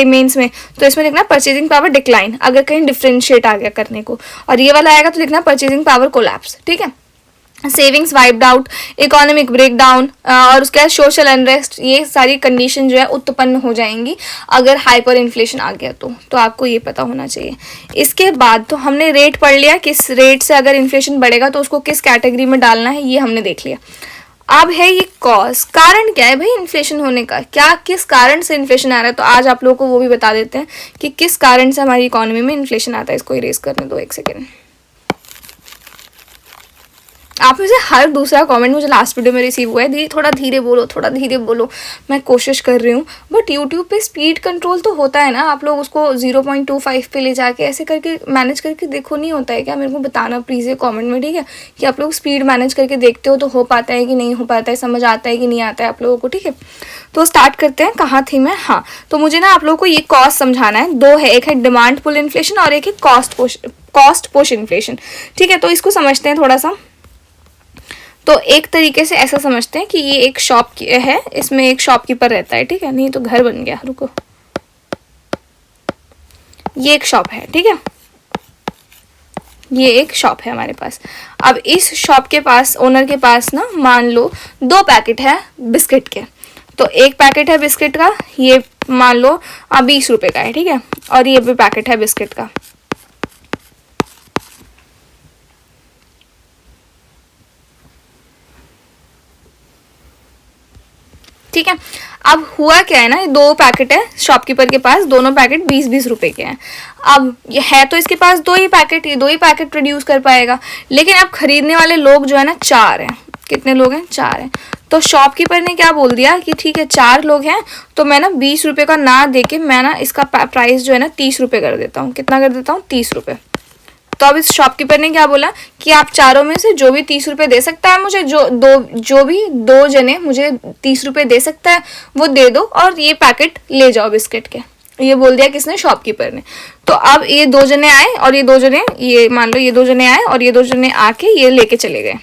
मेंस में, तो इसमें लिखना परचेजिंग पावर डिक्लाइन, अगर कहीं डिफरेंशिएट आ गया करने को. और ये वाला आएगा तो लिखना परचेजिंग पावर कोलैप्स, ठीक है. Savings wiped out, economic breakdown और उसके बाद सोशल अनरेस्ट. ये सारी कंडीशन जो है उत्पन्न हो जाएंगी अगर हाइपर इन्फ्लेशन आ गया तो आपको ये पता होना चाहिए. इसके बाद तो हमने रेट पढ़ लिया, किस रेट से अगर इन्फ्लेशन बढ़ेगा तो उसको किस कैटेगरी में डालना है, ये हमने देख लिया. अब है ये कॉज, कारण क्या है भाई इन्फ्लेशन होने का, क्या किस कारण से इन्फ्लेशन आ रहा है. तो आज आप लोगों को वो भी बता देते हैं कि किस कारण से हमारी इकोनॉमी में इन्फ्लेशन आता है. इसको इरेज करने दो एक सेकेंड. आप में से हर दूसरा कमेंट मुझे लास्ट वीडियो में रिसीव हुआ है, दीदी थोड़ा धीरे बोलो, थोड़ा धीरे बोलो. मैं कोशिश कर रही हूँ, बट यूट्यूब पे स्पीड कंट्रोल तो होता है ना, आप लोग उसको 0.25 पे ले जाके ऐसे करके मैनेज करके देखो, नहीं होता है क्या, मेरे को बताना प्लीज़ कमेंट में, ठीक है, कि आप लोग स्पीड मैनेज करके देखते हो तो हो पाता है कि नहीं हो पाता है, समझ आता है कि नहीं आता है आप लोगों को, ठीक है. तो स्टार्ट करते हैं. कहाँ थी मैं, हाँ. तो मुझे ना आप लोगों को ये कॉस्ट समझाना है. दो है, एक है डिमांड पुल इन्फ्लेशन और एक है कॉस्ट पुश इन्फ्लेशन, ठीक है. तो इसको समझते हैं थोड़ा सा. तो एक तरीके से ऐसा समझते हैं कि ये एक शॉप है, इसमें एक शॉपकीपर रहता है, ठीक है. नहीं तो घर बन गया, रुको. ये एक शॉप है, ठीक है, ये एक शॉप है हमारे पास. अब इस शॉप के पास, ओनर के पास ना मान लो 2 पैकेट है बिस्किट के. तो एक पैकेट है बिस्किट का, ये मान लो 20 रुपए का है, ठीक है, और ये भी पैकेट है बिस्किट का. ठीक है. अब हुआ क्या है ना, ये 2 पैकेट है शॉपकीपर के पास, दोनों पैकेट 20-20 रुपए के हैं. अब ये है तो इसके पास 2 ही पैकेट, ये 2 ही पैकेट प्रोड्यूस कर पाएगा. लेकिन अब खरीदने वाले लोग जो है ना 4 हैं. कितने लोग हैं, 4 हैं. तो शॉपकीपर ने क्या बोल दिया कि ठीक है 4 लोग हैं तो मैं ना 20 रुपए का ना देके मैं ना इसका प्राइस जो है ना 30 रुपए कर देता हूँ. कितना कर देता हूँ, 30 रुपए. तो अब इस शॉपकीपर ने क्या बोला कि आप चारों में से जो भी 30 रुपए दे सकता है मुझे, जो भी 2 जने मुझे 30 रुपए दे सकता है वो दे दो और ये पैकेट ले जाओ बिस्किट के. ये बोल दिया किसने, शॉपकीपर ने. तो अब ये 2 जने आए और ये 2 जने, ये मान लो ये 2 जने आए और ये 2 जने आके ये लेके चले गए.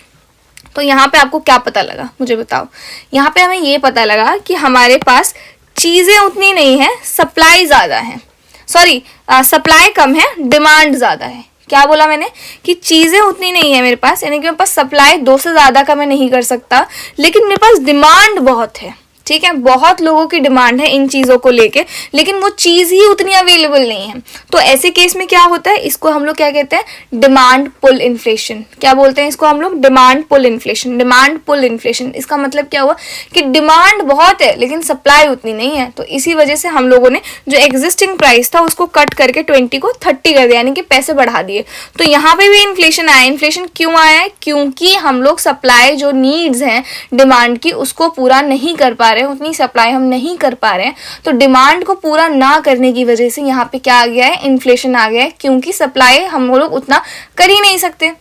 तो यहाँ पे आपको क्या पता लगा मुझे बताओ. यहाँ पे हमें ये पता लगा कि हमारे पास चीजें उतनी नहीं है, सप्लाई ज्यादा है. सॉरी, सप्लाई कम है, डिमांड ज्यादा है. क्या बोला मैंने कि चीजें उतनी नहीं है मेरे पास, यानी कि मेरे पास सप्लाई 2 से ज्यादा का मैं नहीं कर सकता, लेकिन मेरे पास डिमांड बहुत है. ठीक है, बहुत लोगों की डिमांड है इन चीज़ों को लेके, लेकिन वो चीज़ ही उतनी अवेलेबल नहीं है। तो ऐसे केस में क्या होता है, इसको हम लोग क्या कहते हैं, डिमांड पुल इन्फ्लेशन। क्या बोलते हैं इसको हम लोग, demand pull inflation. Demand pull inflation इसका मतलब क्या हुआ कि डिमांड बहुत है लेकिन सप्लाई उतनी नहीं है, तो इसी वजह से हम लोगों ने जो एग्जिस्टिंग प्राइस था उसको कट करके 20 को 30 कर दिया, यानी कि पैसे बढ़ा दिए। तो यहाँ पे भी इन्फ्लेशन आया। इन्फ्लेशन क्यों आया है, क्योंकि हम लोग सप्लाई जो नीड्स हैं डिमांड की उसको पूरा नहीं कर पा रहे हैं, उतनी सप्लाई हम नहीं कर पा रहे हैं। तो डिमांड को पूरा ना करने की वजह से यहाँ पे क्या आ गया है, इन्फ्लेशन आ गया है, क्योंकि सप्लाई हम लोग उतना कर ही नहीं सकते।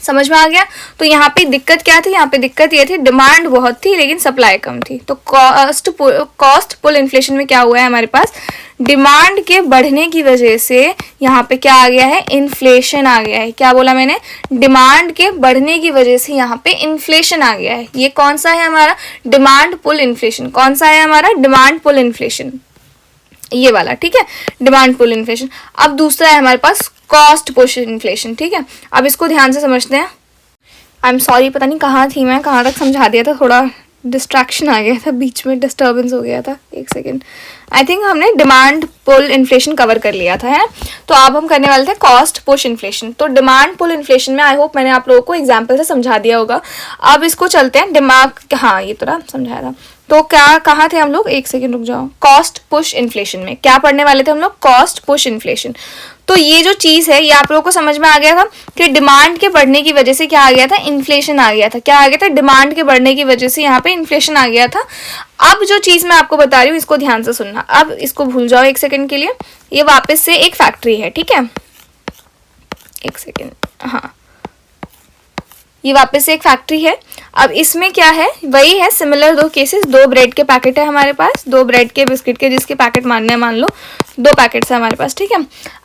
समझ में आ गया। तो यहाँ पे दिक्कत क्या थी, यहाँ पे दिक्कत ये थी डिमांड बहुत थी लेकिन सप्लाई कम थी। तो कॉस्ट पुल इन्फ्लेशन में क्या हुआ है, हमारे पास डिमांड के बढ़ने की वजह से यहाँ पे क्या आ गया है, इन्फ्लेशन आ गया है। क्या बोला मैंने, डिमांड के बढ़ने की वजह से यहाँ पे इन्फ्लेशन आ गया है। ये कौन सा है हमारा, डिमांड पुल इन्फ्लेशन। कौन सा है हमारा, डिमांड पुल इन्फ्लेशन, ये वाला। ठीक है, डिमांड पुल इन्फ्लेशन। अब दूसरा है हमारे पास कॉस्ट पुश इन्फ्लेशन। ठीक है, अब इसको ध्यान से समझते हैं। आई एम सॉरी, पता नहीं कहाँ थी मैं, कहाँ तक समझा दिया था, थोड़ा डिस्ट्रैक्शन आ गया था, बीच में डिस्टर्बेंस हो गया था। एक सेकेंड, आई थिंक हमने डिमांड पुल इन्फ्लेशन कवर कर लिया था, है। तो अब हम करने वाले थे कॉस्ट पुश इन्फ्लेशन। तो डिमांड पुल इन्फ्लेशन में आई होप मैंने आप लोगों को एग्जाम्पल से समझा दिया होगा। अब इसको चलते हैं दिमाग, हाँ ये तो ना समझाया था। तो क्या कहाँ थे हम लोग, एक सेकेंड रुक जाओ, कॉस्ट पुश इन्फ्लेशन में क्या पढ़ने वाले थे हम लोग, कॉस्ट पुश इन्फ्लेशन। तो ये जो चीज़ है ये आप लोगों को समझ में आ गया था कि डिमांड के बढ़ने की वजह से क्या आ गया था, इन्फ्लेशन आ गया था। क्या आ गया था, डिमांड के बढ़ने की वजह से यहाँ पे इन्फ्लेशन आ गया था। अब जो चीज़ मैं आपको बता रही हूँ इसको ध्यान से सुनना, अब इसको भूल जाओ एक सेकेंड के लिए। ये वापस से एक फैक्ट्री है, ठीक है, एक सेकेंड, हाँ ये वापस से एक फैक्ट्री है। अब इसमें क्या है, वही है सिमिलर दो केसेस, 2 ब्रेड के पैकेट है हमारे पास, 2 ब्रेड के बिस्किट के जिसके पैकेट मानने हैं, मान लो 2 पैकेट्स है हमारे पास, ठीक है।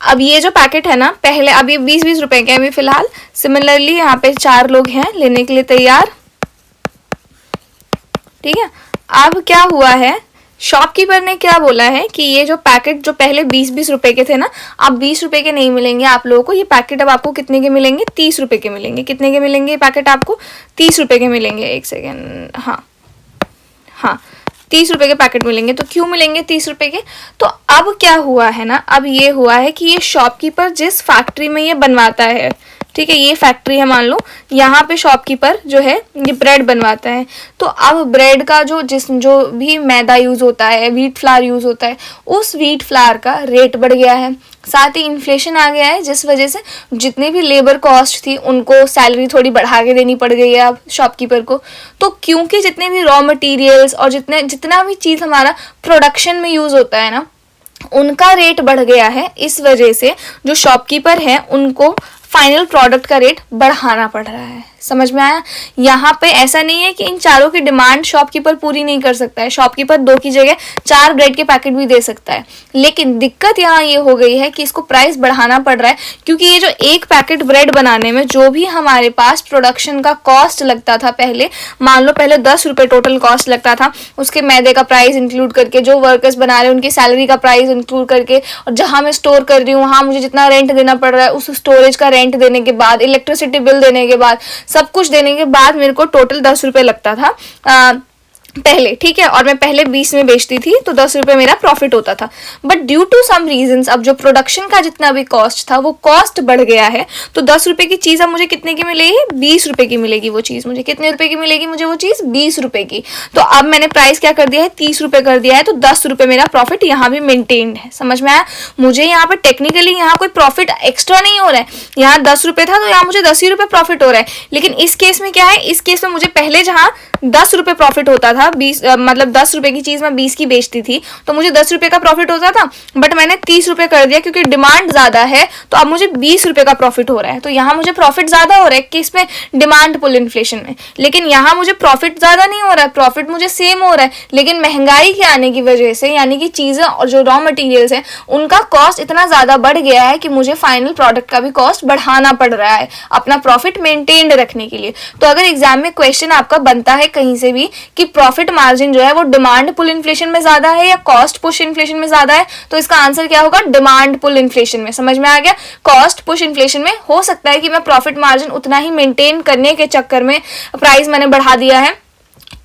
अब ये जो पैकेट है ना, पहले अभी 20-20 रुपए के अभी फिलहाल, सिमिलरली यहाँ पे 4 लोग हैं लेने के लिए तैयार, ठीक है। अब क्या हुआ है, शॉपकीपर ने क्या बोला है कि ये जो पैकेट जो पहले 20-20 रुपए के थे ना, अब 20 रुपए के नहीं मिलेंगे आप लोगों को, ये पैकेट अब आपको कितने के मिलेंगे, 30 रुपए के मिलेंगे। कितने के मिलेंगे ये पैकेट आपको, 30 रुपए के मिलेंगे। एक सेकेंड, हाँ हाँ 30 रुपए के पैकेट मिलेंगे। तो क्यों मिलेंगे 30 रुपए के, तो अब क्या हुआ है ना, अब ये हुआ है कि ये शॉपकीपर जिस फैक्ट्री में ये बनवाता है, ठीक है, ये फैक्ट्री है मान लो, यहाँ पे शॉपकीपर जो है ये ब्रेड बनवाता है। तो अब ब्रेड का जो भी मैदा यूज़ होता है, व्हीट फ्लावर यूज़ होता है, उस व्हीट फ्लावर का रेट बढ़ गया है, साथ ही इन्फ्लेशन आ गया है, जिस वजह से जितनी भी लेबर कॉस्ट थी उनको सैलरी थोड़ी बढ़ा के देनी पड़ गई है अब शॉपकीपर को। तो क्योंकि जितने भी रॉ मटेरियल्स और जितना भी चीज़ हमारा प्रोडक्शन में यूज़ होता है ना, उनका रेट बढ़ गया है, इस वजह से जो शॉपकीपर हैं उनको फाइनल प्रोडक्ट का रेट बढ़ाना पड़ रहा है। समझ में आया, यहाँ पे ऐसा नहीं है कि इन चारों की डिमांड शॉपकीपर पूरी नहीं कर सकता है, शॉपकीपर 2 की जगह 4 ब्रेड के पैकेट भी दे सकता है, लेकिन दिक्कत यहाँ ये हो गई है कि इसको प्राइस बढ़ाना पड़ रहा है, क्योंकि ये जो एक पैकेट ब्रेड बनाने में जो भी हमारे पास प्रोडक्शन का कॉस्ट लगता था पहले, मान लो पहले 10 रुपये टोटल कॉस्ट लगता था, उसके मैदे का प्राइस इंक्लूड करके, जो वर्कर्स बना रहे हैं उनकी सैलरी का प्राइस इंक्लूड करके, और जहाँ मैं स्टोर कर रही हूँ वहाँ मुझे जितना रेंट देना पड़ रहा है, उस स्टोरेज का रेंट देने के बाद, इलेक्ट्रिसिटी बिल देने के बाद, सब कुछ देने के बाद मेरे को टोटल 10 रुपए लगता था पहले, ठीक है, और मैं पहले 20 में बेचती थी तो 10 रुपए मेरा प्रॉफिट होता था। But due to some reasons अब जो प्रोडक्शन का जितना भी कॉस्ट था वो कॉस्ट बढ़ गया है, तो 10 रुपए की चीज़ अब मुझे कितने की मिलेगी, 20 रुपए की मिलेगी वो चीज़, मुझे कितने रुपए की मिलेगी, मुझे वो चीज़ 20 रुपए की। तो अब मैंने प्राइस क्या कर दिया है, 30 रुपए कर दिया है, तो 10 रुपए मेरा प्रॉफिट यहाँ भी मेंटेन्ड है। समझ में आया, मुझे यहाँ पे टेक्निकली यहाँ कोई प्रॉफिट एक्स्ट्रा नहीं हो रहा है, यहाँ 10 रुपए था तो यहाँ मुझे 10 ही रुपए प्रॉफिट हो रहा है। लेकिन इस केस में क्या है, इस केस में मुझे पहले जहाँ 10 रुपए प्रॉफिट होता था, 20 मतलब 10 रुपए की चीज मैं 20 की बेचती थी तो मुझे 10 रुपए का प्रॉफिट होता था, बट मैंने 30 रुपए कर दिया क्योंकि डिमांड ज्यादा है, तो अब मुझे 20 रुपए का प्रॉफिट हो रहा है। तो यहाँ मुझे प्रॉफिट ज्यादा हो रहा है किसमें, डिमांड पुल इन्फ्लेशन में। लेकिन यहाँ मुझे प्रॉफिट ज्यादा नहीं हो रहा है, प्रॉफिट मुझे सेम हो रहा है, लेकिन महंगाई के आने की वजह से, यानी कि चीजें और जो रॉ मटेरियल्स है उनका कॉस्ट इतना ज्यादा बढ़ गया है कि मुझे फाइनल प्रोडक्ट का भी कॉस्ट बढ़ाना पड़ रहा है अपना प्रॉफिट मेंटेन्ड रखने के लिए। तो अगर एग्जाम में क्वेश्चन आपका बनता है कहीं से भी कि प्रॉफिट मार्जिन जो है वो डिमांड पुल इन्फ्लेशन में ज्यादा है या कॉस्ट पुश इन्फ्लेशन में ज्यादा है, तो इसका आंसर क्या होगा, डिमांड पुल इन्फ्लेशन में। समझ में आ गया, कॉस्ट पुश इन्फ्लेशन में हो सकता है कि मैं प्रॉफिट मार्जिन उतना ही मेंटेन करने के चक्कर में प्राइस मैंने बढ़ा दिया है,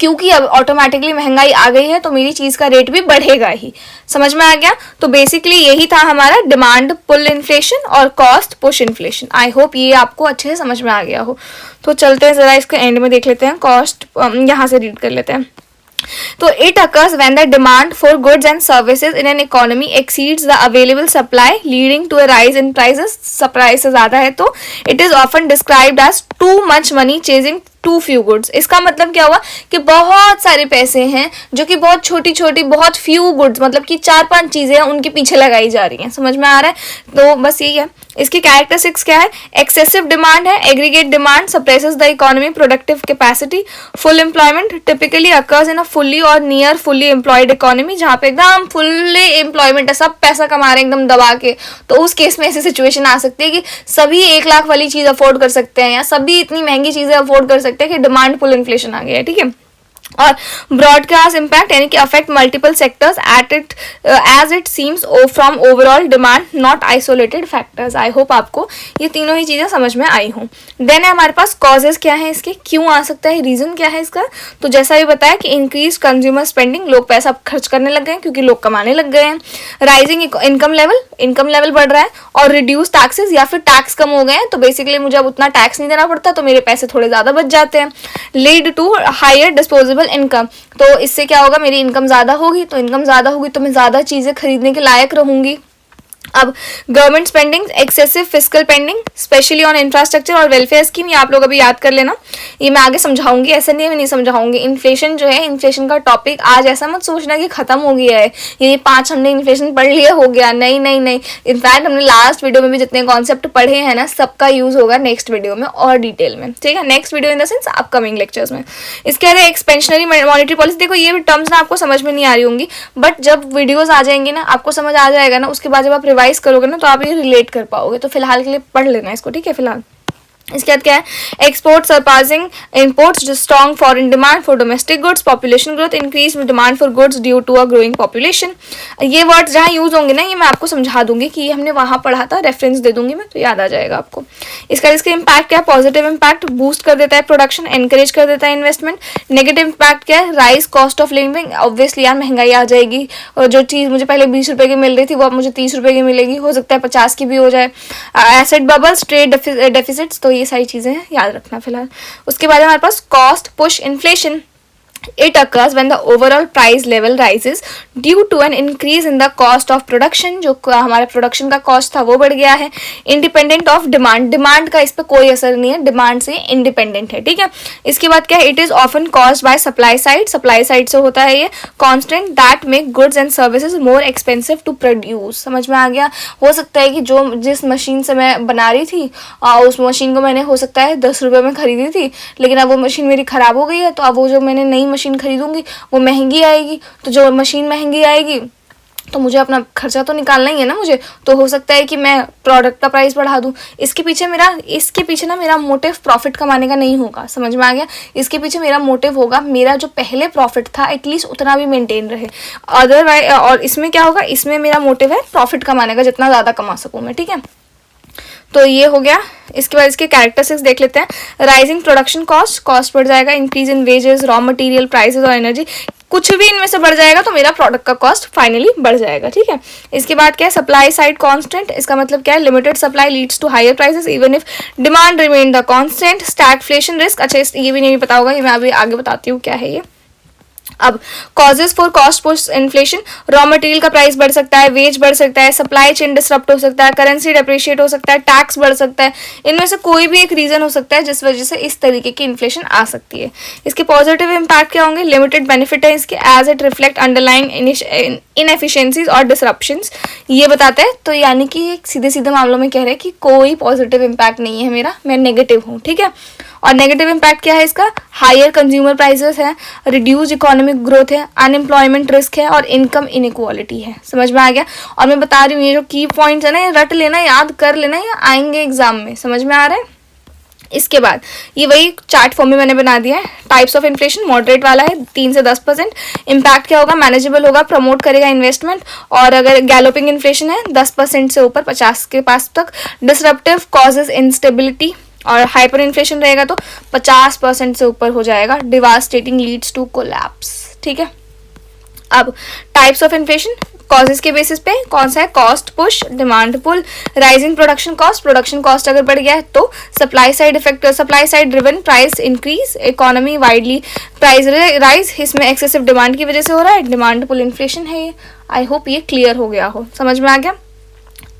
क्योंकि अब ऑटोमेटिकली महंगाई आ गई है तो मेरी चीज का रेट भी बढ़ेगा ही। समझ में आ गया, तो बेसिकली यही था हमारा डिमांड पुल इन्फ्लेशन और कॉस्ट पुश इन्फ्लेशन। आई होप ये आपको अच्छे से समझ में आ गया हो। तो चलते हैं जरा इसके एंड में देख लेते हैं, कॉस्ट यहाँ से रीड कर लेते हैं। तो it occurs when the demand for goods and services in an economy exceeds the available supply, leading to a rise in prices. Supply से ज्यादा है तो it is often described as too much money chasing too few goods। इसका मतलब क्या हुआ कि बहुत सारे पैसे हैं जो कि बहुत छोटी छोटी, बहुत few goods, मतलब कि 4-5 चीजें हैं उनके पीछे लगाई जा रही हैं। समझ में आ रहा है, तो बस यही है। इसकी कैरेक्टरिस्टिक्स क्या है, एक्सेसिव डिमांड है, aggregate demand suppresses the economy productive capacity, full employment typically occurs in a fully और नियर फुल्ली एम्प्लॉयड इकोनॉमी, जहाँ पे एकदम फुल्ली एम्प्लॉयमेंट है, सब पैसा कमा रहे हैं एकदम दबा के, तो उस केस में ऐसी सिचुएशन आ सकती है कि सभी 1 लाख वाली चीज अफोर्ड कर सकते हैं या सभी इतनी महंगी चीजें अफोर्ड कर सकते हैं कि डिमांड पुल इन्फ्लेशन आ गया है। ठीक है, और ब्रॉडकास्ट इम्पैक्ट यानी कि affect multiple sectors at it as it seems from overall demand not isolated factors. I hope आपको ये तीनों ही चीज़ें समझ में आई हों। देन है हमारे पास कॉजेज क्या है इसके, क्यों आ सकता है, रीज़न क्या है इसका। तो जैसा भी बताया कि इंक्रीज कंज्यूमर स्पेंडिंग, लोग पैसा खर्च करने लग गए हैं क्योंकि लोग कमाने लग गए हैं। राइजिंग इनकम लेवल बढ़ रहा है, और रिड्यूस टैक्सेस या फिर टैक्स कम हो गए हैं तो बेसिकली मुझे अब उतना टैक्स नहीं देना पड़ता, तो मेरे पैसे थोड़े ज़्यादा बच जाते हैं। Lead to higher disposable income, तो इससे क्या होगा, मेरी इनकम ज़्यादा होगी, तो इनकम ज़्यादा होगी तो मैं ज़्यादा चीज़ें खरीदने के लायक रहूंगी। अब government spending, excessive fiscal pending specially on infrastructure और वेलफेयर स्कीम, ये आप लोग अभी याद कर लेना, ये मैं आगे समझाऊंगी, ऐसा नहीं है मैं नहीं समझाऊंगी। इन्फ्लेशन जो है, इन्फ्लेशन का टॉपिक आज ऐसा मत सोचना कि खत्म हो गया है, ये 5 हमने इन्फ्लेशन पढ़ लिया हो गया, नहीं नहीं नहीं। इनफैक्ट हमने लास्ट वीडियो में भी जितने कॉन्सेप्ट पढ़े हैं ना, सबका यूज होगा नेक्स्ट वीडियो में और डिटेल में, ठीक है। Next video in the sense upcoming lectures में। इसके आगे एक्सपेंशनरी मॉनेटरी पॉलिसी, देखो ये भी टर्म्स ना आपको समझ में नहीं आ रही होंगी, बट जब वीडियोज आ जाएंगे ना आपको समझ आ जाएगा ना, उसके बाद जब आप रिवाइज करोगे ना तो आप ये रिलेट कर पाओगे। तो फिलहाल के लिए पढ़ लेना इसको, ठीक है फिलहाल। इसके बाद क्या है, export surpassing imports, strong foreign demand for domestic goods, population growth, increase demand for goods due to a growing population. ये वर्ड्स जहाँ यूज होंगे ना, ये मैं आपको समझा दूंगी कि ये हमने वहाँ पढ़ा था, रेफरेंस दे दूंगी मैं तो याद आ जाएगा आपको। इसका इम्पैक्ट क्या है, पॉजिटिव इम्पैक्ट, बूस्ट कर देता है प्रोडक्शन, एनकरेज कर देता है इन्वेस्टमेंट। नेगेटिव इम्पैक्ट क्या है, rise cost of living, obviously यार महंगाई आ जाएगी, और जो चीज़ मुझे पहले 20 रुपए की मिल रही थी वो अब मुझे 30 रुपए की मिलेगी, हो सकता है 50 की भी हो जाए। एसेट बबल्स, ट्रेड डेफिसिट्स, तो ये सारी चीज़ें हैं, याद रखना फिलहाल। उसके बाद हमारे पास cost push inflation, it occurs when the overall price level rises due to an increase in the cost of production, जो हमारे प्रोडक्शन का कॉस्ट था वो बढ़ गया है। इंडिपेंडेंट ऑफ डिमांड, डिमांड का इस पर कोई असर नहीं है, डिमांड से इंडिपेंडेंट है, ठीक है। इसके बाद क्या है, it is often caused by supply side, supply side से होता है ये constant that make goods and services more expensive to produce. समझ में आ गया। हो सकता है कि जो जिस मशीन से मैं बना रही थी उस मशीन को मैंने हो सकता है 10 रुपये में खरीदी थी, लेकिन अब वो मशीन मेरी खराब हो गई है, तो अब वो जो मैंने नई मशीन खरीदूंगी वो महंगी आएगी, तो जो मशीन महंगी आएगी तो मुझे अपना खर्चा तो निकालना ही है ना मुझे, तो हो सकता है कि मैं प्रोडक्ट का प्राइस बढ़ा दूं। इसके पीछे ना मेरा मोटिव प्रॉफिट कमाने का नहीं होगा, समझ में आ गया। इसके पीछे मेरा मोटिव होगा मेरा जो पहले प्रॉफिट था एटलीस्ट उतना भी मेंटेन रहे, अदरवाइज। और इसमें क्या होगा, इसमें मेरा मोटिव है प्रॉफिट कमाने का, जितना ज़्यादा कमा सकूँ मैं, ठीक है। तो ये हो गया। इसके बाद इसके कैरेक्टरिस्टिक्स देख लेते हैं। राइजिंग प्रोडक्शन कॉस्ट, कॉस्ट बढ़ जाएगा, increase in wages, raw material prices और एनर्जी, कुछ भी इनमें से बढ़ जाएगा तो मेरा प्रोडक्ट का कॉस्ट फाइनली बढ़ जाएगा, ठीक है। इसके बाद क्या है, सप्लाई साइड कांस्टेंट, इसका मतलब क्या है, limited supply leads to higher prices even if demand remain the constant. Stagflation risk, अच्छा ये भी नहीं पता होगा, ये मैं अभी आगे बताती हूँ क्या है ये। अब causes for cost push inflation, raw material का प्राइस बढ़ सकता है, वेज बढ़ सकता है, सप्लाई चेन डिसरप्ट हो सकता है, करेंसी डेप्रिशिएट हो सकता है, टैक्स बढ़ सकता है, इनमें से कोई भी एक रीजन हो सकता है जिस वजह से इस तरीके की इन्फ्लेशन आ सकती है। इसके पॉजिटिव इम्पैक्ट क्या होंगे, लिमिटेड बेनिफिट है इसके as it reflect underline inefficiencies और डिसरप्शंस, ये बताते हैं। तो यानी कि सीधे सीधे मामलों में कह रहे हैं कि कोई पॉजिटिव इम्पैक्ट नहीं है मेरा, मैं नेगेटिव हूँ, ठीक है। और नेगेटिव इम्पैक्ट क्या है इसका, हायर कंज्यूमर प्राइसेस है, रिड्यूस इकोनॉमिक ग्रोथ है, अनएम्प्लॉयमेंट रिस्क है और इनकम इनइक्वालिटी है। समझ में आ गया। और मैं बता रही हूँ ये जो की पॉइंट्स है ना, ये रट लेना, याद कर लेना, ये आएंगे एग्जाम में, समझ में आ रहा है। इसके बाद ये वही चार्ट फॉर्म में मैंने बना दिया है। टाइप्स ऑफ इन्फ्लेशन, मॉडरेट वाला है 3 से 10%। इम्पैक्ट क्या होगा, मैनेजेबल होगा, प्रमोट करेगा इन्वेस्टमेंट। और अगर गैलोपिंग इन्फ्लेशन है 10% से ऊपर 50 के पास तक, डिसरप्टिव कॉजेज इंस्टेबिलिटी। और हाइपर इन्फ्लेशन रहेगा तो 50% से ऊपर हो जाएगा, डिवास्टेटिंग लीड्स टू कोलैप्स, ठीक है। अब टाइप्स ऑफ इन्फ्लेशन कॉजेज के बेसिस पे कौन सा है, cost push, demand pull, rising production cost, production cost अगर बढ़ गया है तो supply side effect, supply side driven price increase, economy widely price rise, इसमें एक्सेसिव डिमांड की वजह से हो रहा है, डिमांड पुल इन्फ्लेशन है ये। आई होप ये क्लियर हो गया हो, समझ में आ गया।